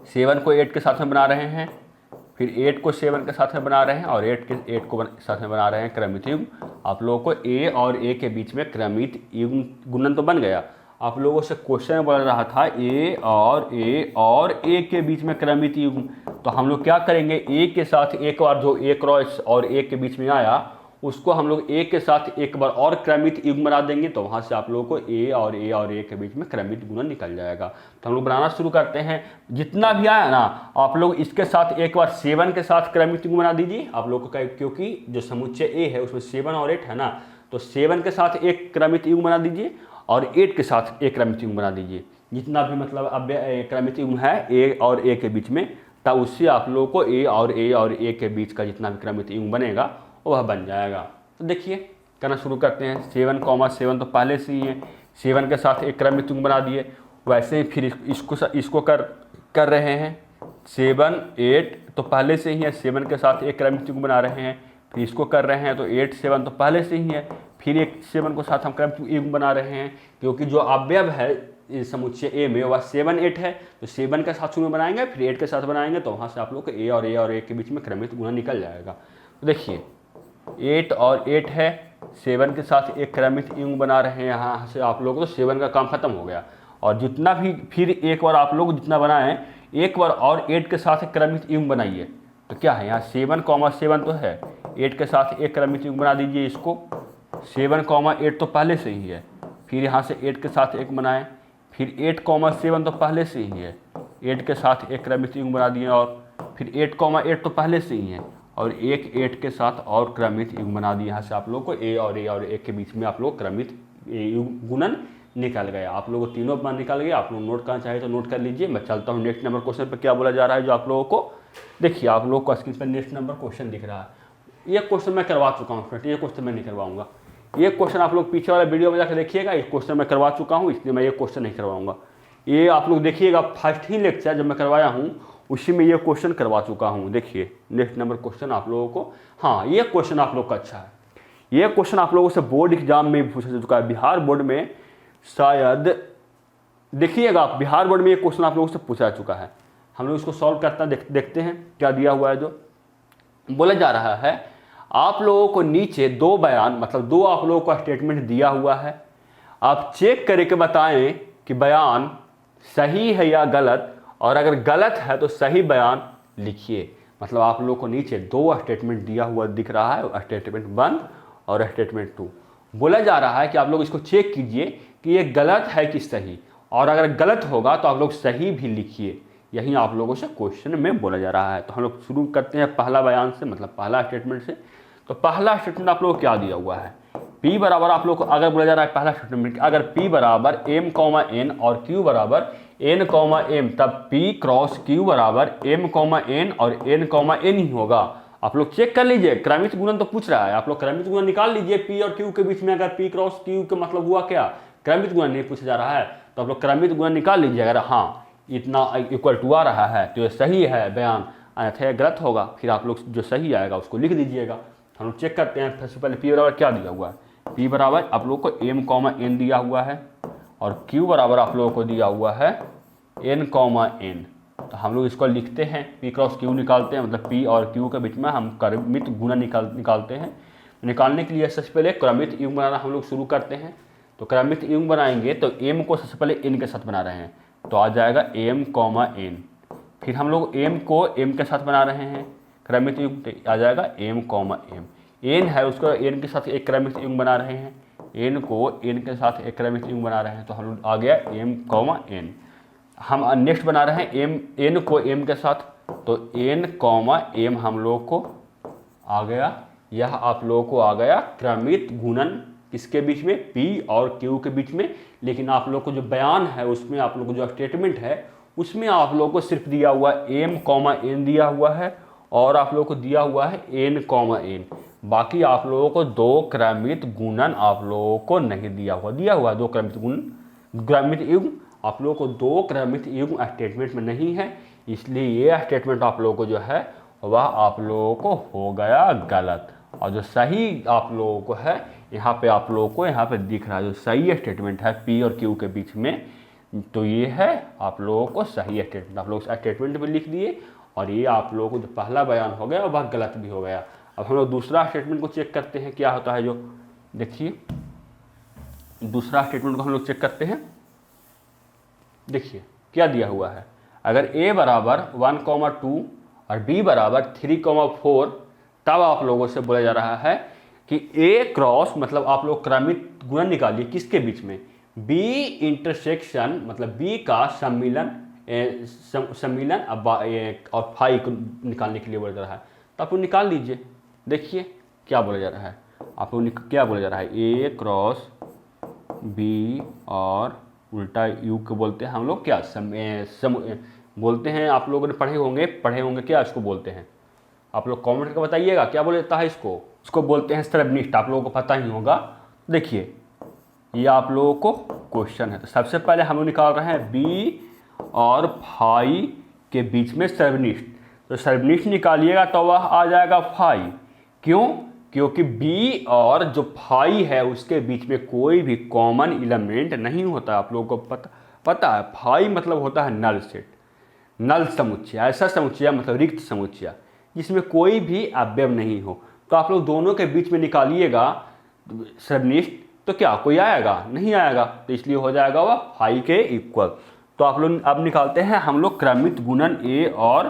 S1: 7 को 8 के साथ में बना रहे हैं, फिर 8 को 7 के साथ में बना रहे हैं और 8 को साथ में बना रहे हैं क्रमित युग्म। आप लोगों को ए और ए के बीच में क्रमित युग्म गुणन तो बन गया। आप लोगों से क्वेश्चन बोल रहा था ए और ए के बीच में क्रमित युग्म, तो हम लोग क्या करेंगे, ए के साथ एक बार जो ए क्रॉस और ए के बीच में आया उसको हम लोग ए के साथ एक बार और क्रमित युग्म बना देंगे। तो वहाँ से आप लोगों को ए और ए के बीच में क्रमित गुणन निकल जाएगा। तो हम लोग बनाना शुरू करते हैं। जितना भी आया ना आप लोग इसके साथ एक बार 7 के साथ क्रमित युग्म बना दीजिए आप लोगों को, क्योंकि जो समुच्चय ए है उसमें 7 और 8 है ना। तो 7 के साथ एक क्रमित युग्म बना दीजिए और 8 के साथ एक क्रमित युग्म बना दीजिए। जितना भी मतलब अब क्रमित युग्म है ए और ए के बीच में, तब उससे आप लोगों को ए और ए के बीच का जितना भी क्रमित युग्म बनेगा वह बन जाएगा। तो देखिए करना शुरू करते हैं। 7,7 तो पहले से ही है, 7 के साथ एक क्रमित युग्म बना दिए। वैसे ही फिर इसको कर रहे हैं 7 8 तो पहले से ही है, 7 के साथ एक क्रमित युग्म बना रहे हैं। फिर इसको कर रहे हैं तो 8 7 तो पहले से ही है, फिर एक 7 को साथ हम क्रमित युग्म बना रहे हैं, क्योंकि जो अवयव है इस समुच्चय ए में वह 7 8 है। तो 7 के साथ शुरू में बनाएंगे, फिर 8 के साथ बनाएंगे, तो वहाँ से आप लोग को ए और ए के बीच में क्रमित गुणन निकल जाएगा। तो देखिए 8 और 8 है, 7 के साथ एक क्रमित युग्म बना रहे हैं। यहाँ से आप लोग तो 7 का काम खत्म हो गया। और जितना भी फिर एक बार आप लोग जितना बनाएं एक बार और 8 के साथ एक क्रमित युग्म बनाइए। तो क्या है यहाँ 7,7 तो है, 8 के साथ एक क्रमित युग्म बना दीजिए इसको। 7,8 तो पहले से ही है, फिर यहाँ से 8 के साथ एक बनाएं, फिर 8,7 तो पहले से ही है, 8 के साथ एक क्रमित युग्म बना दिए, और फिर 8,8 तो पहले से ही है और एक 8 के साथ और क्रमित युग्म बना दिए। यहाँ से आप लोग को ए और ए के बीच में आप लोग क्रमित युग्म गुणन निकल गया। आप लोगों को तीनों मान निकल गया। आप लोग नोट करना चाहे तो नोट कर लीजिए। मैं चलता हूँ नेक्स्ट नंबर क्वेश्चन पर क्या बोला जा रहा है। जो आप लोगों को देखिए, आप लोग को स्क्रीन पर नेक्स्ट नंबर क्वेश्चन दिख रहा है। ये क्वेश्चन मैं करवा चुका हूँ फ्रेंड, ये क्वेश्चन मैं नहीं करवाऊंगा। ये क्वेश्चन आप लोग पीछे वाला वीडियो में जाकर देखिएगा। ये क्वेश्चन मैं करवा चुका हूँ, इसलिए मैं ये क्वेश्चन नहीं करवाऊंगा। ये आप लोग देखिएगा, फर्स्ट ही लेक्चर जब मैं करवाया हूँ उसी में ये क्वेश्चन करवा चुका हूँ। देखिए नेक्स्ट नंबर क्वेश्चन आप लोगों को, हाँ ये क्वेश्चन आप लोग का अच्छा है। ये क्वेश्चन आप लोगों से बोर्ड एग्जाम में भी पूछा जा चुका है। बिहार बोर्ड में शायद देखिएगा, बिहार बोर्ड में ये क्वेश्चन आप लोगों से पूछा जा चुका है। हम लोग इसको सॉल्व करता देखते हैं क्या दिया हुआ है। जो बोला जा रहा है आप लोगों को नीचे दो बयान मतलब दो आप लोगों का स्टेटमेंट दिया हुआ है, आप चेक करके बताएं कि बयान सही है या गलत, और अगर गलत है तो सही बयान लिखिए। मतलब आप लोगों को नीचे दो स्टेटमेंट दिया हुआ दिख रहा है, स्टेटमेंट 1 और स्टेटमेंट 2। बोला जा रहा है कि आप लोग इसको चेक कीजिए कि ये गलत है कि सही, और अगर गलत होगा तो आप लोग सही भी लिखिए। यही आप लोगों से क्वेश्चन में बोला जा रहा है। तो हम लोग शुरू करते हैं पहला बयान से, मतलब पहला स्टेटमेंट से। तो पहला स्टेटमेंट आप लोग को क्या दिया हुआ है, P बराबर आप लोग को अगर बोला जा रहा है पहला स्टेटमेंट अगर P बराबर M, N और Q बराबर N, M, तब P क्रॉस Q बराबर M, N और N ही होगा। आप लोग चेक कर लीजिए, क्रमिक गुणन तो पूछ रहा है, आप लोग क्रमिक गुणन निकाल लीजिए। P और Q के बीच में अगर P क्रॉस Q का मतलब हुआ क्या, क्रमिक गुणन नहीं पूछा जा रहा है, तो आप लोग क्रमिक गुणन निकाल लीजिए। अगर हाँ इतना इक्वल टू आ रहा है तो ये सही है बयान, अन्यथा गलत होगा। फिर आप लोग जो सही आएगा उसको लिख दीजिएगा। हम लोग चेक करते हैं। सबसे पहले P बराबर क्या दिया हुआ है, P बराबर आप लोग को M, N दिया हुआ है, और Q बराबर आप लोगों को दिया हुआ है N, N। तो हम लोग इसको लिखते हैं, P क्रॉस Q निकालते हैं, मतलब P और Q के बीच में हम क्रमित गुणन निकालते हैं। निकालने के लिए सबसे पहले क्रमित युग्म बनाना हम लोग शुरू करते हैं। तो क्रमित युग्म बनाएंगे तो M को सबसे पहले N के साथ बना रहे हैं, तो आ जाएगा M, N। फिर हम लोग M को M के साथ बना रहे हैं, क्रमित युग्म, तो आ जाएगा M, M। N है उसको N के साथ एक क्रमित युग्म बना रहे हैं, N को N के साथ एक क्रमित युग्म बना रहे हैं, तो हम लोग आ गया M, N। हम नेक्स्ट बना रहे हैं N को M के साथ, तो N, M हम लोग को आ गया। यह आप लोगों को आ गया क्रमित गुणन किसके बीच में, P और Q के बीच में। लेकिन आप लोग को जो बयान है उसमें आप लोग को जो स्टेटमेंट है उसमें आप लोगों को सिर्फ दिया हुआ M, N दिया हुआ है, और आप लोगों को दिया हुआ है N, N। बाकी आप लोगों को दो क्रमित गुणन आप लोगों को नहीं दिया हुआ दो क्रमित गुणन क्रमित युग्म आप लोगों को दो क्रमित युग्म स्टेटमेंट में नहीं है, इसलिए ये स्टेटमेंट आप लोगों को जो है वह आप लोगों को हो गया गलत। और जो सही आप लोगों को है यहाँ पे आप लोगों को यहाँ पे दिख रहा है जो सही स्टेटमेंट है P और Q के बीच में, तो ये है आप लोगों को सही स्टेटमेंट। आप लोग स्टेटमेंट भी लिख दिए, और ये आप लोगों को जो पहला बयान हो गया वह गलत भी हो गया। अब हम लोग दूसरा स्टेटमेंट को चेक करते हैं क्या होता है। जो देखिए दूसरा स्टेटमेंट को हम लोग चेक करते हैं। देखिए क्या दिया हुआ है, अगर A बराबर 1, 2 और B बराबर 3, 4, तब आप लोगों से बोला जा रहा है कि A क्रॉस मतलब आप लोग क्रमित गुणन निकालिए किसके बीच में, B इंटरसेक्शन मतलब B का सम्मिलन और फाई को निकालने के लिए बोला जा रहा है। तो आप लोग निकाल लीजिए। देखिए क्या बोला जा रहा है, आप लोग क्या बोला जा रहा है, A क्रॉस B और उल्टा यू को बोलते हैं हम लोग क्या बोलते हैं। आप लोगों ने पढ़े होंगे क्या इसको बोलते हैं, आप लोग कमेंट करके बताइएगा क्या बोला जाता है इसको बोलते हैं सर्वनिष्ठ। आप लोगों को पता ही होगा। देखिए ये आप लोगों को क्वेश्चन है। तो सबसे पहले हम लोग निकाल रहे हैं B और फाई के बीच में सर्वनिष्ठ। तो सर्वनिष्ठ निकालिएगा तो वह आ जाएगा फाई। क्यों, क्योंकि B और जो फाई है उसके बीच में कोई भी कॉमन एलिमेंट नहीं होता। आप लोगों को पता है फाई मतलब होता है नल सेट, नल समुच्चय, ऐसा समुच्चय मतलब रिक्त समुच्चय जिसमें कोई भी अवयव नहीं हो। तो आप लोग दोनों के बीच में निकालिएगा सर्वनिष्ठ, तो क्या कोई आएगा, नहीं आएगा, तो इसलिए हो जाएगा वह फाई के इक्वल। तो आप लोग अब निकालते हैं हम लोग क्रमित गुणन A और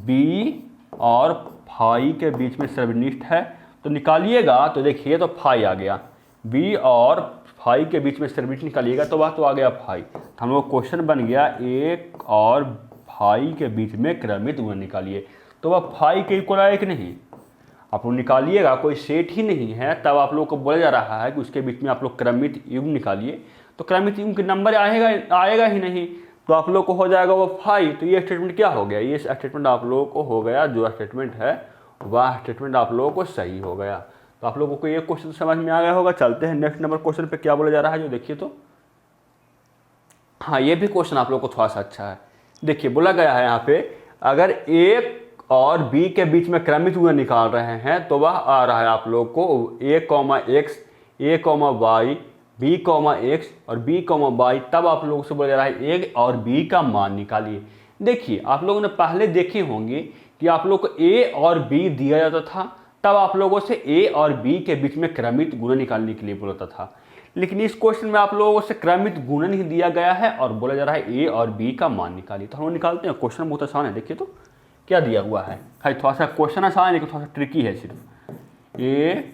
S1: B और फाई के बीच में सर्वनिष्ठ है, तो निकालिएगा। तो देखिए तो फाई आ गया, B और फाई के बीच में सर्वनिष्ठ निकालिएगा तो वह तो आ गया फाई। तो हम लोग क्वेश्चन बन गया A और फाई के बीच में क्रमित गुणन निकालिए, तो वह फाई के इक्वल आए कि नहीं। आप लोग निकालिएगा, कोई सेट ही नहीं है, तब आप लोग को बोला जा रहा है कि उसके बीच में आप लोग क्रमित युग्म निकालिए। तो क्रमित युग्म के नंबर आएगा ही नहीं, तो आप लोग को हो जाएगा वो फाई। तो ये स्टेटमेंट क्या हो गया, ये स्टेटमेंट आप लोगों को हो गया, जो स्टेटमेंट है वह स्टेटमेंट आप लोगों को सही हो गया। तो आप लोगों को ये क्वेश्चन समझ में आ गया होगा। चलते हैं नेक्स्ट नंबर क्वेश्चन पे, क्या बोला जा रहा है जो देखिए। तो हाँ, ये भी क्वेश्चन आप लोगों को थोड़ा सा अच्छा है। देखिए बोला गया है यहाँ पे, अगर A और B के बीच में क्रमित गुणन निकाल रहे हैं तो वह आ रहा है आप लोग को A, X, A, Y, B, X और B, Y। तब आप लोगों से बोला जा रहा है A और B का मान निकालिए। देखिए आप लोगों ने पहले देखे होंगे कि आप लोग को ए और बी दिया जाता था, तब आप लोगों से ए और बी के बीच में क्रमित गुणन निकालने के लिए बोलता था। लेकिन इस क्वेश्चन में आप लोगों से क्रमित गुणन ही दिया गया है और बोला जा रहा है ए और बी का मान निकालिए। तो हम लोग निकालते हैं। क्वेश्चन बहुत आसान है, देखिए तो क्या दिया हुआ है। भाई थोड़ा सा क्वेश्चन आसान है लेकिन थोड़ा सा ट्रिकी है। सिर्फ ए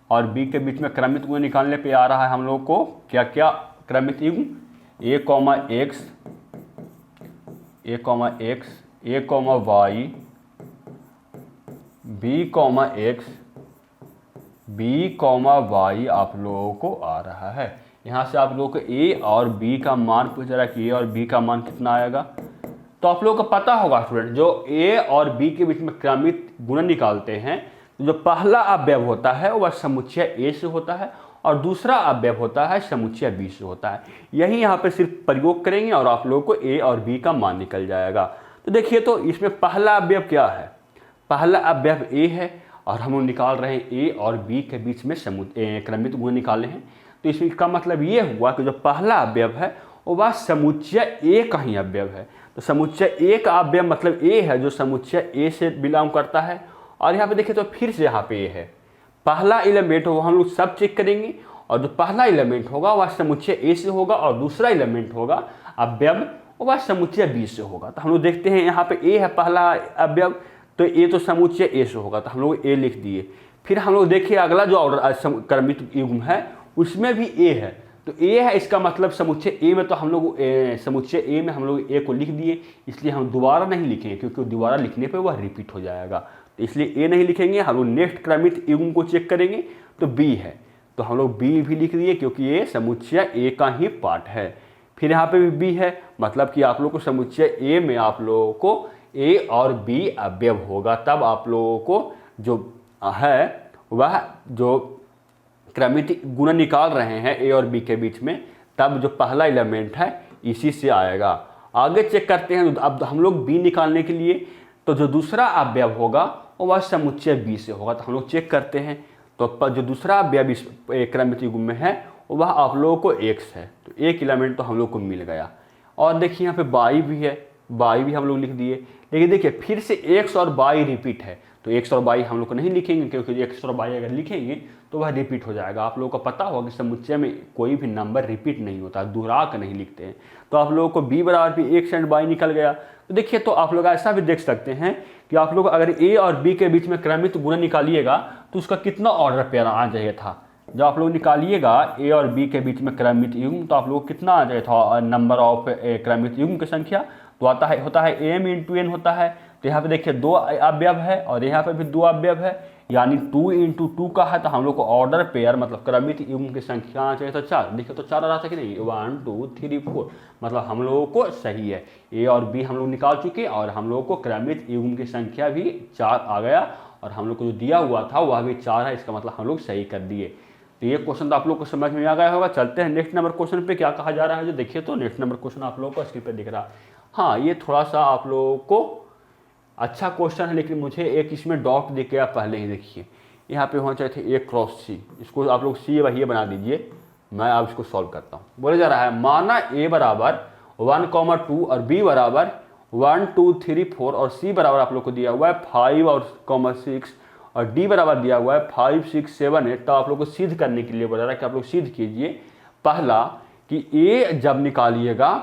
S1: और बी के बीच में क्रमित गुणन निकालने पे आ रहा है हम लोग को क्या क्या क्रमित युग्म, A comma X, A comma X, A comma Y, B comma X, B comma Y आप लोगों को आ रहा है। यहाँ से आप लोगों को ए और बी का मान पूछ रहा है कि ए और बी का मान कितना आएगा। तो आप लोगों को पता होगा स्टूडेंट, जो ए और बी के बीच में क्रमित गुणन निकालते हैं, जो पहला अवयव होता है वह समुच्चय ए से होता है और दूसरा अवयव होता है समुच्चय बी से होता है। यही यहाँ पे सिर्फ प्रयोग करेंगे और आप लोगों को ए और बी का मान निकल जाएगा। तो देखिए तो इसमें पहला अवयव क्या है, पहला अवयव ए है और हम लोग निकाल रहे हैं ए और बी के बीच में क्रमित गुणन निकाले हैं। तो इसमें इसका मतलब ये हुआ कि जो पहला अवयव है वह समुच्चय ए का ही अवयव है। तो समुच्चय ए का अवयव मतलब ए है जो समुच्चय ए से बिलोंग करता है। और यहाँ पे देखिए तो फिर से यहाँ पे ए है, पहला एलिमेंट हो हम लोग सब चेक करेंगे और जो पहला एलिमेंट होगा वह समुच्चय ए से होगा और दूसरा एलिमेंट होगा अवयव वह समुच्चय बी से होगा। तो हम लोग देखते हैं यहाँ पे ए है पहला अवयव, तो ए तो समुच्चय ए से होगा, तो हम लोग ए लिख दिए। फिर हम लोग देखिए अगला जो ऑर्डर क्रमित युग्म है उसमें भी ए है, तो ए है इसका मतलब समुच्चय ए में, तो हम लोग समुच्चय ए में हम लोग ए को लिख दिए। इसलिए हम दोबारा नहीं लिखेंगे क्योंकि दोबारा लिखने पे वह रिपीट हो जाएगा, तो इसलिए ए नहीं लिखेंगे। हम लोग नेक्स्ट क्रमित युग्म को चेक करेंगे तो बी है, तो हम लोग बी भी लिख दिए क्योंकि ये समुच्चय ए का ही पार्ट है। फिर यहाँ पे भी बी है, मतलब कि आप लोग को समुच्चय ए में आप लोगों को ए और बी अवयव होगा, तब आप लोगों को जो है वह जो क्रमित गुणन निकाल रहे हैं ए और बी के बीच में, तब जो पहला एलिमेंट है इसी से आएगा। आगे चेक करते हैं। अब हम लोग बी निकालने के लिए तो जो दूसरा अवयव होगा वह समुच्चय बी से होगा, तो हम लोग चेक करते हैं। तो जो दूसरा अवयव इस क्रमित युग्म में है वह आप लोगों को एक्स है, तो एक एलिमेंट तो हम लोग को मिल गया। और देखिए यहाँ पे वाई भी है, वाई भी हम लोग लिख दिए। लेकिन देखिए फिर से एक्स और वाई रिपीट है, तो एक्स और वाई हम लोग को नहीं लिखेंगे क्योंकि एक्स और वाई अगर लिखेंगे तो वह रिपीट हो जाएगा। आप लोगों को पता होगा कि समुच्चय में कोई भी नंबर रिपीट नहीं होता, दोहरा कर नहीं लिखते हैं। तो आप लोगों को बी बराबर भी एक्स एंड वाई निकल गया। तो देखिए तो आप लोग ऐसा भी देख सकते हैं कि आप लोग अगर ए और बी के बीच में क्रमित गुणन निकालिएगा तो उसका कितना ऑर्डर पेयर आना चाहिए था। जब आप लोग निकालिएगा ए और बी के बीच में क्रमित युग्म तो आप लोग कितना आ जाए था, नंबर ऑफ क्रमित युग्म की संख्या तो होता है एम इंटू एन होता है। तो यहाँ पे देखिए दो अवयव है और यहाँ पे भी दो अवयव है, यानी 2 इंटू 2 का है, तो हम लोग को ऑर्डर पेयर मतलब क्रमित युग्म की संख्या आना चाहिए था 4। देखिए तो 4 आ रहा था कि नहीं, 1 2 3 4, मतलब हम लोगों को सही है। ए और बी हम लोग निकाल चुके और हम लोगों को क्रमित युग्म की संख्या भी 4 आ गया और हम लोग को जो दिया हुआ था वह भी 4 है, इसका मतलब हम लोग सही कर दिए। तो ये क्वेश्चन तो आप लोग को समझ में आ गया होगा। चलते हैं नेक्स्ट नंबर क्वेश्चन पे क्या कहा जा रहा है। जो देखिए तो नेक्स्ट नंबर क्वेश्चन आप लोगों को स्क्रीन पे दिख रहा है। हाँ, ये थोड़ा सा आप लोगों को अच्छा क्वेश्चन है, लेकिन मुझे एक इसमें डॉट दिख गया पहले ही। देखिए यहाँ पे होना चाहिए थे ए क्रॉस सी, इसको आप लोग सी वही बना दीजिए। मैं अब इसको सॉल्व करता हूँ। बोला जा रहा है माना ए बराबर 1, 2 और बी बराबर 1 2 3 4 और सी बराबर आप लोग को दिया हुआ है 5 और 6 और डी बराबर दिया हुआ है 5 6 7 8। तो आप लोग को सिद्ध करने के लिए बोला रहा है कि आप लोग सिद्ध कीजिए पहला कि ए जब निकालिएगा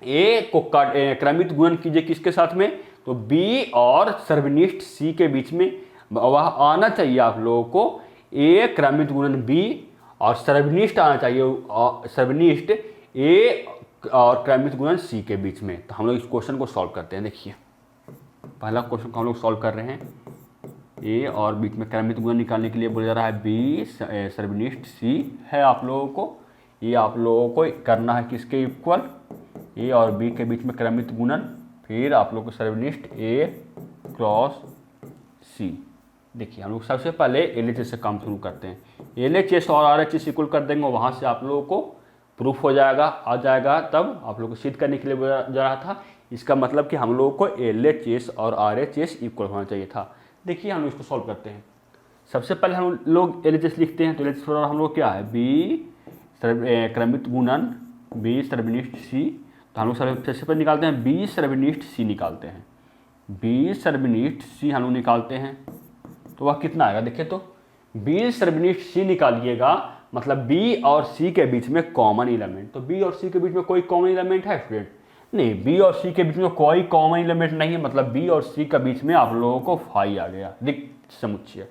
S1: ए को क्रमित गुणन कीजिए किसके साथ में, तो बी और सर्वनिष्ठ सी के बीच में वह आना चाहिए आप लोगों को ए क्रमित गुणन बी और सर्वनिष्ठ आना चाहिए सर्वनिष्ठ ए और क्रमित गुणन सी के बीच में। तो हम लोग इस क्वेश्चन को सॉल्व करते हैं। देखिए पहला क्वेश्चन को हम लोग सॉल्व कर रहे हैं। ए और बीच में क्रमित गुणन निकालने के लिए बोला जा रहा है बी सर्वनिष्ठ सी है आप लोगों को। ये आप लोगों को करना है किसके इक्वल, ए और बी के बीच में क्रमित गुणन, फिर आप लोग को सर्वनिष्ठ ए क्रॉस सी। देखिए हम लोग सबसे पहले एलएचएस से काम शुरू करते हैं। एलएचएस और आरएचएस इक्वल कर देंगे, वहाँ से आप लोगों को प्रूफ हो जाएगा आ जाएगा। तब आप लोग को सिद्ध करने के लिए बोला जा रहा था। इसका मतलब कि हम लोगों को एलएचएस और आरएचएस इक्वल होना चाहिए था। देखिए हम लोग इसको सॉल्व करते हैं। सबसे पहले हम लोग एलएचएस लिखते हैं। तो एलएचएस हम लोग क्या है, बी क्रमित गुणन बी सर्वनिष्ठ सी। तो हम लोग सबसे पहले निकालते हैं बी सर्वनिष्ठ सी निकालते हैं। बी सर्वनिष्ठ सी हम लोग निकालते हैं तो वह कितना आएगा, देखिए तो बी सर्वनिष्ठ सी निकालिएगा मतलब बी और सी के बीच में कॉमन एलिमेंट। तो बी और सी के बीच में कोई कॉमन एलिमेंट है स्टूडेंट? नहीं, बी और सी के बीच में कोई कॉमन एलिमेंट नहीं है, मतलब बी और सी के बीच में आप लोगों को फाई आ गया दिख समुच्चय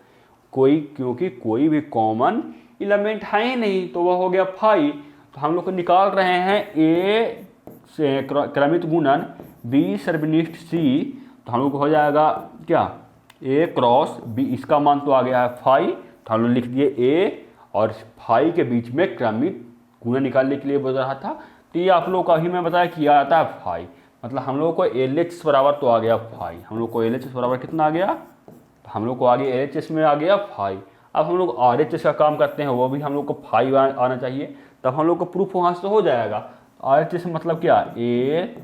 S1: कोई, क्योंकि कोई भी कॉमन एलिमेंट है ही नहीं तो वह हो गया फाई। तो हम लोग को निकाल रहे हैं ए से क्रमित गुणन बी सर्वनिष्ठ सी, तो हम लोग को हो जाएगा क्या, ए क्रॉस बी, इसका मान तो आ गया है फाई, तो हम लोग लिख दिए ए और फाई के बीच में क्रमित गुणन निकालने के लिए बोल रहा था। तो ये आप लोग को अभी मैं बताया किया जाता है फाई, मतलब हम लोग को एल एच बराबर तो आ गया फाई, हम लोग को एल एच बराबर कितना आ गया, तो हम लोग को आगे एल एच एस में आ गया फाई। अब हम लोग आर एच एस का काम करते हैं, वो भी हम लोग को फाई आना चाहिए, तब हम लोग को प्रूफ वहाँ से हो जाएगा। आर एच एस मतलब क्या, ए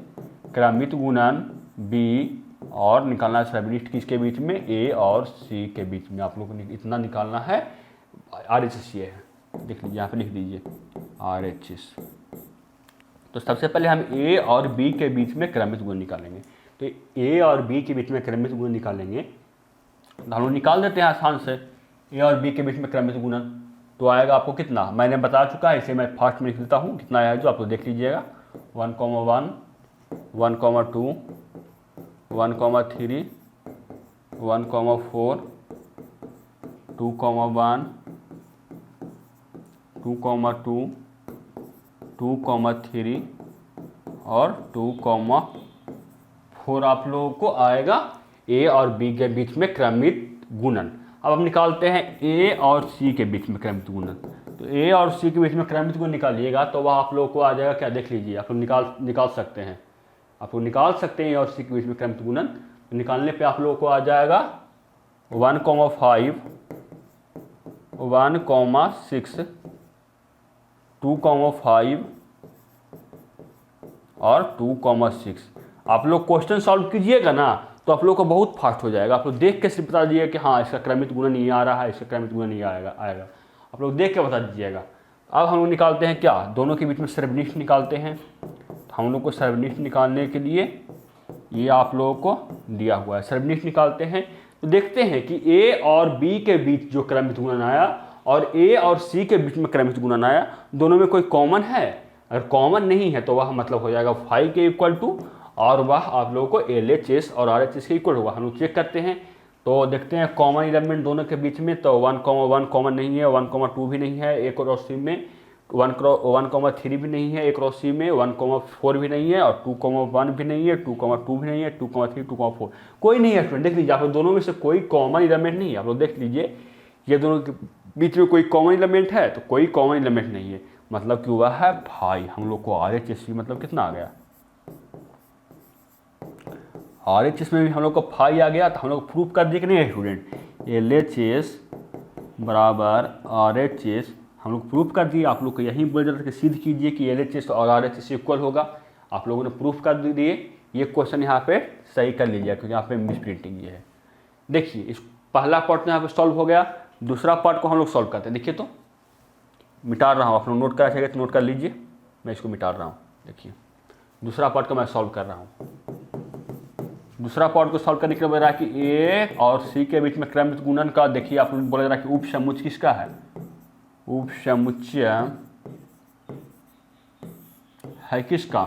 S1: क्रमित गुणन बी और निकालना है सर्वनिष्ठ किसके बीच में, ए और सी के बीच में, आप लोग को इतना निकालना है। आर एच एस ये है, देख लीजिए यहाँ पे लिख दीजिए आर एच एस। तो सबसे पहले हम ए और बी के बीच में क्रमित गुण निकालेंगे। तो ए और बी के बीच में क्रमित गुण निकालेंगे तो हम लोग निकाल देते हैं आसान से। ए और बी के बीच में क्रमित गुणन तो आएगा आपको कितना, मैंने बता चुका है, इसे मैं फास्ट में लिख देता हूँ कितना आया जो आप लोग देख लीजिएगा। 1,1 1,2 1,3 1,4 2,1 2,2 2,3 और 2,4 आप लोगों को आएगा ए और बी के बीच में क्रमित गुणन। अब हम निकालते हैं ए और सी के बीच में क्रमित गुणन। तो ए और सी के बीच में क्रमित गुणन निकालिएगा तो वह आप लोगों को आ जाएगा क्या, देख लीजिए आप लोग निकाल सकते हैं, आप लोग निकाल सकते हैं ए और सी के बीच में क्रमित गुणन। तो निकालने पे आप लोगों को आ जाएगा 1,5 1,6 2,5 और 2,6। आप लोग क्वेश्चन सॉल्व कीजिएगा ना तो आप लोग को बहुत फास्ट हो जाएगा। आप लोग देख के सिर्फ बता दीजिएगा कि हाँ इसका क्रमित गुणन नहीं आ रहा है, इसका क्रमित गुणन नहीं आएगा। आप लोग देख के बता दीजिएगा। अब हम लोग निकालते हैं क्या, दोनों के बीच में सर्वनिष्ठ निकालते हैं। तो हम लोग को सर्वनिष्ठ निकालने के लिए ये आप लोगों को दिया हुआ है, सर्वनिष्ठ निकालते हैं। तो देखते हैं कि ए और बी के बीच जो क्रमित गुणन आया और ए और सी के बीच में क्रमित गुणन आया, दोनों में कोई कॉमन है। अगर कॉमन नहीं है तो वह मतलब हो जाएगा फाई के इक्वल टू, और वह आप लोगों को एल एच एस और आर एच एस के इक्वल होगा। हम लोग चेक करते हैं तो देखते हैं कॉमन एलिमेंट दोनों के बीच में। तो 1,1 कॉमन नहीं है, 1,2 भी नहीं है, एक और सी में 1,3 भी नहीं है, एक और सी में 1,4 भी नहीं है, और 2,1 भी नहीं है, 2,2 भी नहीं है, 2,3 2,4 कोई नहीं है स्टूडेंट। देख लीजिए आप लोग दोनों में से कोई कॉमन एलिमेंट नहीं है। आप लोग देख लीजिए ये दोनों के बीच में कोई कॉमन एलिमेंट है तो कोई कॉमन एलिमेंट नहीं है, मतलब कि हुआ है फाई। हम लोग को आर एच एस मतलब कितना आ गया, आर एच एस में भी हम लोग को फाई आ गया। तो हम लोग प्रूफ कर दिए कि नहीं स्टूडेंट, एल एच एस बराबर आर एच एस हम लोग प्रूफ कर दिए। आप लोग को यही बोल जाता कि सिद्ध कीजिए कि एल एच एस और आर एच एस इक्वल होगा। आप लोगों ने प्रूफ कर दिए। ये क्वेश्चन यहाँ पे सही कर लीजिए क्योंकि यहाँ पे मिस प्रिंटिंग ये है। देखिए इस पहला पार्ट यहाँ पे सॉल्व हो गया, दूसरा पार्ट को हम लोग सॉल्व करते हैं। देखिए तो मिटा रहा हूँ, आप लोग नोट करा चाहिए तो नोट कर लीजिए, मैं इसको मिटा रहा हूँ। देखिए दूसरा पार्ट को मैं सॉल्व कर रहा हूँ। दूसरा पार्ट को सॉल्व करने के लिए बोल रहा है कि ए और सी के बीच में क्रमित गुणन का, देखिए आप लोग बोल रहा है कि उप समुच्चय किसका है, उप समुच्चय है किसका,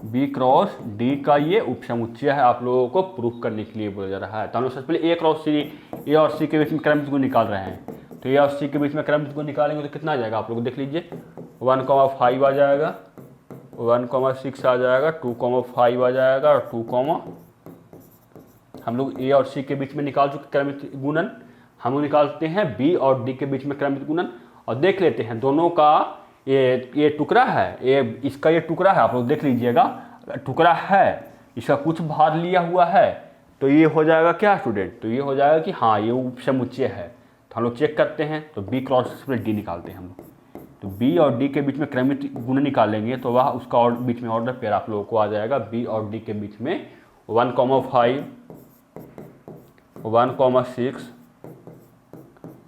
S1: बी क्रॉस डी का ये उप समुच्चय है। आप लोगों को प्रूफ करने के लिए बोला जा रहा है। तो हम लोग सबसे पहले ए क्रॉस सी, ए और सी के बीच में क्रमित गुण निकाल रहे हैं। तो ए और सी के बीच में क्रमित गुण निकालेंगे तो कितना आ जाएगा, आप लोग देख लीजिए 1,5 आ जाएगा, 1,6 आ जाएगा, 2,5 आ जाएगा, और 2, हम लोग ए और सी के बीच में निकाल चुके क्रमित गुणन। हम लोग निकालते हैं बी और डी के बीच में क्रमित गुणन और देख लेते हैं दोनों का ये टुकड़ा है, ये इसका ये टुकड़ा है। आप लोग देख लीजिएगा टुकड़ा है, इसका कुछ भार लिया हुआ है तो ये हो जाएगा क्या स्टूडेंट, तो ये हो जाएगा कि हाँ ये उप समुच्चय है। तो हम लोग चेक करते हैं तो बी क्रॉस डी निकालते हैं हम लोग। तो बी और डी के बीच में क्रमित गुण निकालेंगे तो वह उसका और बीच में ऑर्डर पेयर आप लोगों को आ जाएगा। बी और डी के बीच में 1,5 1,6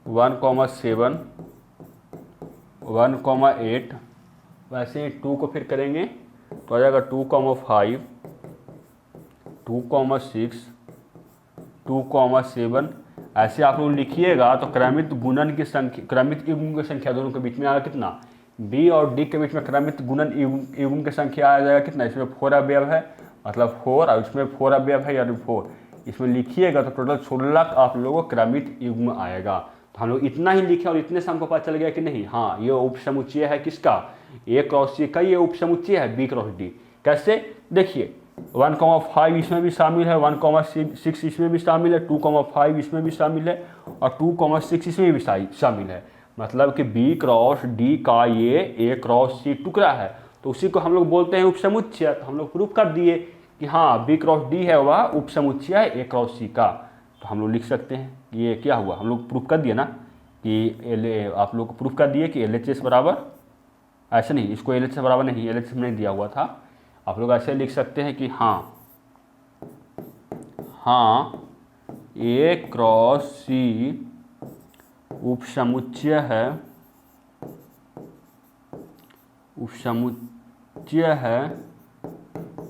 S1: 1,7 1,8, वैसे ही 2 को फिर करेंगे तो आ जाएगा 2,5 2,6, 2,7 ऐसे आप लोग लिखिएगा तो क्रमित गुणन की संख्या, क्रमित युग्म की संख्या दोनों के बीच में आएगा कितना, बी और डी के बीच में क्रमित गुणन युग्म की संख्या आ जाएगा कितना, इसमें 4 अवयव है मतलब 4 और इसमें 4 अवयव है यानी 4, इसमें लिखिएगा तो टोटल 16 आप लोगों को क्रमित युग्म आएगा। तो हम लोग इतना ही लिखे और इतने से हमको पता चल गया कि नहीं, हाँ ये उपसमुच्चय है किसका, ए क्रॉस सी का, ये उपसमुच्चय है बी क्रॉस डी। कैसे देखिए 1,5 इसमें भी शामिल है, 1,6 इसमें भी शामिल है, 2,5 इसमें भी शामिल है और 2,6 इसमें भी शामिल है। मतलब कि बी क्रॉस डी का ये ए क्रॉस सी टुकड़ा है, तो उसी को हम लोग बोलते हैं उपसमुच्चय। तो हम लोग प्रूफ कर दिए कि हाँ बी क्रॉस डी है वह उपसमुच्चय है ए क्रॉस सी का। तो हम लोग लिख सकते हैं ये क्या हुआ, हम लोग प्रूफ कर दिए ना कि आप लोग प्रूफ कर दिए कि LHS बराबर, ऐसे नहीं इसको LHS बराबर नहीं, LHS में नहीं दिया हुआ था, आप लोग ऐसे लिख सकते हैं कि हाँ ए क्रॉस सी उपसमुच्चय है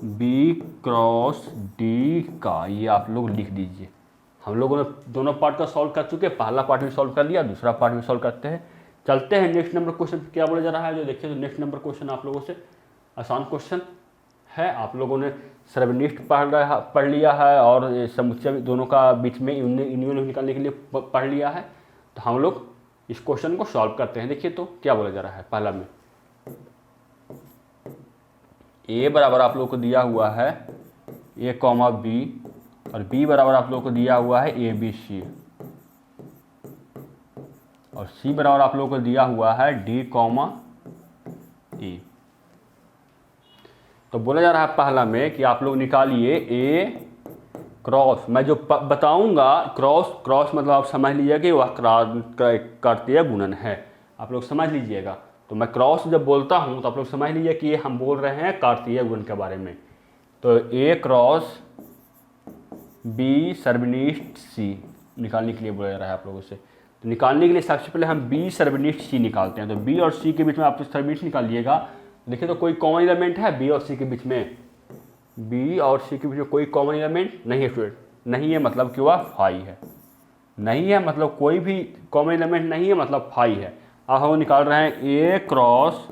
S1: बी क्रॉस डी का। ये आप लोग लिख दीजिए। हम लोगों ने दोनों पार्ट का सॉल्व कर चुके हैं, पहला पार्ट भी सॉल्व कर लिया, दूसरा पार्ट भी सॉल्व करते हैं। चलते हैं नेक्स्ट नंबर क्वेश्चन क्या बोला जा रहा है जो देखिए। तो नेक्स्ट नंबर क्वेश्चन आप लोगों से आसान क्वेश्चन है, आप लोगों ने सर्वनिष्ठ पढ़ लिया है और समुच्चय दोनों का बीच में यूनियन निकालने के लिए पढ़ लिया है। तो हम लोग इस क्वेश्चन को सॉल्व करते हैं। देखिए तो क्या बोला जा रहा है, पहला में ए बराबर आप लोग को दिया हुआ है ए कॉमा बी और बी बराबर आप लोग को दिया हुआ है ए बी सी और सी बराबर आप लोग को दिया हुआ है डी कॉमा ई। तो बोला जा रहा है पहला में कि आप लोग निकालिए ए क्रॉस, मैं जो बताऊंगा क्रॉस मतलब आप समझ लीजिए कि वह कार्तीय गुणन है, आप लोग समझ लीजिएगा। तो मैं क्रॉस जब बोलता हूं तो आप लोग समझ लीजिए कि हम बोल रहे हैं कार्तीय गुणन के बारे में। तो ए क्रॉस बी सर्वनिष्ठ सी निकालने के लिए बोला जा रहा है आप लोगों से। तो निकालने के लिए सबसे पहले हम बी सर्वनिष्ठ सी निकालते हैं। तो बी और सी के बीच में आप सर्वनिष्ठ निकालिएगा। देखिए तो कोई कॉमन एलिमेंट है बी और सी के बीच में, बी और सी के बीच में कोई कॉमन एलिमेंट नहीं है स्टूडेंट, नहीं है मतलब कि वह फाई है, नहीं है मतलब कोई भी कॉमन एलिमेंट नहीं है मतलब फाई है। अब हम निकाल रहे हैं ए क्रॉस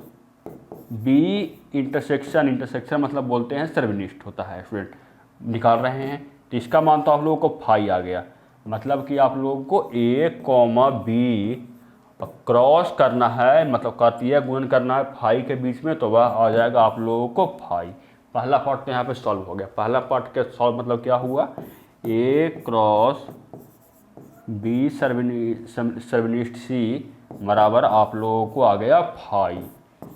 S1: बी इंटरसेक्शन मतलब बोलते हैं सर्वनिष्ठ होता है स्टूडेंट, निकाल रहे हैं। तो इसका मान तो आप लोगों को फाई आ गया, मतलब कि आप लोगों को ए कॉमा बी क्रॉस करना है, मतलब कार्तीय गुणन करना है फाई के बीच में, तो वह आ जाएगा आप लोगों को फाई। पहला पार्ट तो यहाँ पे सॉल्व हो गया। पहला पार्ट के सॉल्व मतलब क्या हुआ, ए क्रॉस बी सर्वनिष्ठ सी बराबर आप लोगों को आ गया फाई।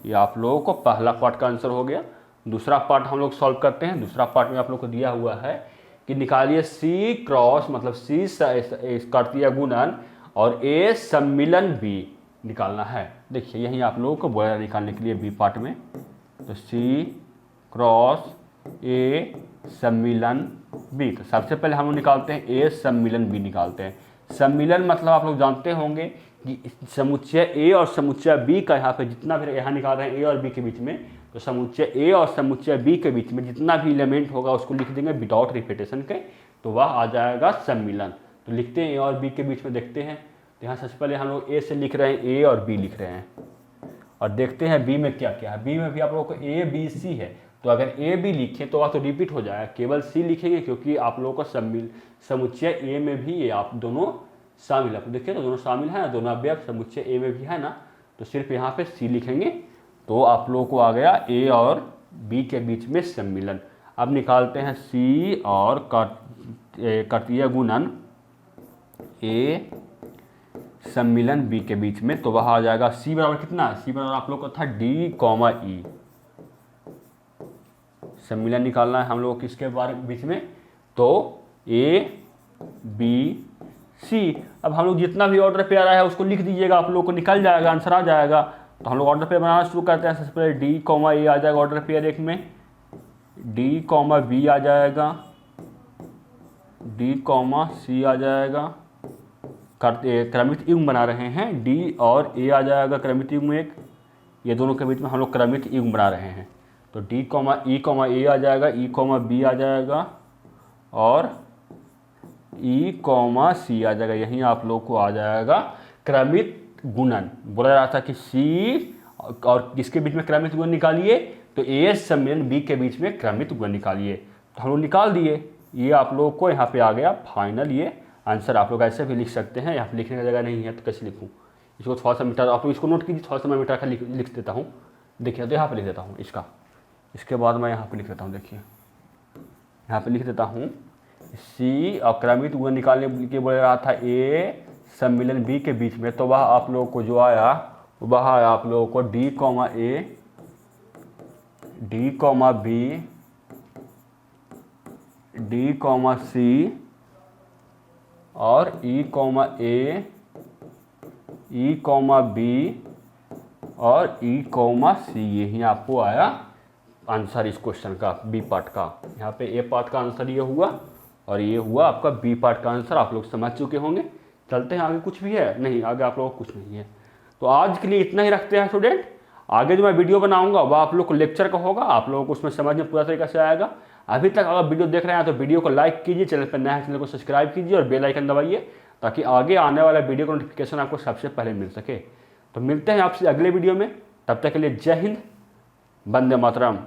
S1: ये आप लोगों को पहला पार्ट का आंसर हो गया। दूसरा पार्ट हम लोग सॉल्व करते हैं। दूसरा पार्ट में आप लोग को दिया हुआ है कि निकालिए सी क्रॉस मतलब सी कार्तीय गुणन और ए सम्मिलन बी निकालना है। देखिए यही आप लोगों को बोला निकालने के लिए बी पार्ट में। तो सी क्रॉस ए सम्मिलन बी, तो सबसे पहले हम लोग निकालते हैं ए सम्मिलन बी निकालते हैं। सम्मिलन मतलब आप लोग जानते होंगे कि समुच्चय ए और समुच्चय बी का यहाँ पे जितना भी यहाँ निकाल रहे हैं ए और बी के बीच में, तो समुच्चय ए और समुच्चय बी के बीच में जितना भी एलिमेंट होगा उसको लिख देंगे विदाउट रिपीटेशन के, तो वह आ जाएगा सम्मिलन। तो लिखते हैं ए और बी के बीच में, देखते हैं। तो यहाँ सबसे पहले हम लोग ए से लिख रहे हैं, ए और बी लिख रहे हैं और देखते हैं बी में क्या क्या है। बी में भी आप लोगों को ए बी सी है, तो अगर ए बी लिखें तो वह तो रिपीट हो जाएगा, केवल सी लिखेंगे क्योंकि आप लोगों का समुच्चय ए में भी ये आप दोनों शामिल है। तो देखिए तो दोनों शामिल है ना, दोनों अवयव समुच्चय ए में भी है ना, तो सिर्फ यहाँ पे सी लिखेंगे तो आप लोगों को आ गया ए और बी के बीच में सम्मिलन। अब निकालते हैं सी और कार्तीय गुणन ए सम्मिलन बी के बीच में, तो वह आ जाएगा सी बराबर कितना, सी बराबर आप लोग का था डी कॉमा ई। सम्मिलन निकालना है हम लोग किसके बारे बीच में, तो ए बी सी। अब हम लोग जितना भी ऑर्डर पेयर आया है उसको लिख दीजिएगा, आप लोग को निकल जाएगा, आंसर आ जाएगा। तो हम लोग ऑर्डर पेयर बनाना शुरू करते हैं। सबसे पहले डी कॉमा ए आ जाएगा ऑर्डर पेयर एक में, डी कॉमा बी आ जाएगा, डी कॉमा सी आ जाएगा, क्रमित युग्म बना रहे हैं, डी और ए आ जाएगा क्रमित युग्म एक, ये दोनों के बीच में हम लोग क्रमित युग्म बना रहे हैं। तो डी कॉमा ए आ जाएगा, ई कॉमा बी आ जाएगा और ई कॉमा सी आ जाएगा। यहीं आप लोग को आ जाएगा क्रमित गुणन। बोला जा रहा था कि सी और किसके बीच में क्रमित गुणन निकालिए, तो ए सम्मिलन बी के बीच में क्रमित गुणन निकालिए। तो हम लोग निकाल दिए। ये आप लोग को यहाँ पे आ गया फाइनल ये आंसर। आप लोग ऐसे भी लिख सकते हैं, यहाँ पे लिखने का जगह नहीं है तो कैसे लिखूँ इसको, थोड़ा सा मिटा, आप लोग इसको नोट कीजिए, थोड़ा सा मैं मिटा कर लिख देता हूँ। देखिए तो यहाँ पे लिख देता हूँ इसका, इसके बाद मैं यहाँ पे लिख देता हूँ। देखिए यहाँ पे लिख देता हूँ सी और क्रमित गुणन निकालने के बोल रहा था ए सम्मिलन बी के बीच में, तो वह आप लोगों को जो आया वह आया आप लोगों को D comma A, D comma B, D comma C और E comma A, E comma B और ई कॉमा सी। यही आपको आया आंसर इस क्वेश्चन का, बी पार्ट का। यहाँ पे ए पार्ट का आंसर ये हुआ और ये हुआ आपका बी पार्ट का आंसर। आप लोग समझ चुके होंगे। चलते हैं आगे, कुछ भी है नहीं, आगे आप लोगों को कुछ नहीं है। तो आज के लिए इतना ही रखते हैं स्टूडेंट। आगे जो मैं वीडियो बनाऊंगा वह आप लोग को लेक्चर का होगा, आप लोगों को उसमें समझ में पूरा तरीका से आएगा। अभी तक अगर वीडियो देख रहे हैं तो वीडियो को लाइक कीजिए, चैनल पर नया है चैनल को सब्सक्राइब कीजिए और बेल आइकन दबाइए ताकि आगे आने वाला वीडियो का नोटिफिकेशन आपको सबसे पहले मिल सके। तो मिलते हैं आपसे अगले वीडियो में, तब तक के लिए जय हिंद, वंदे मातरम।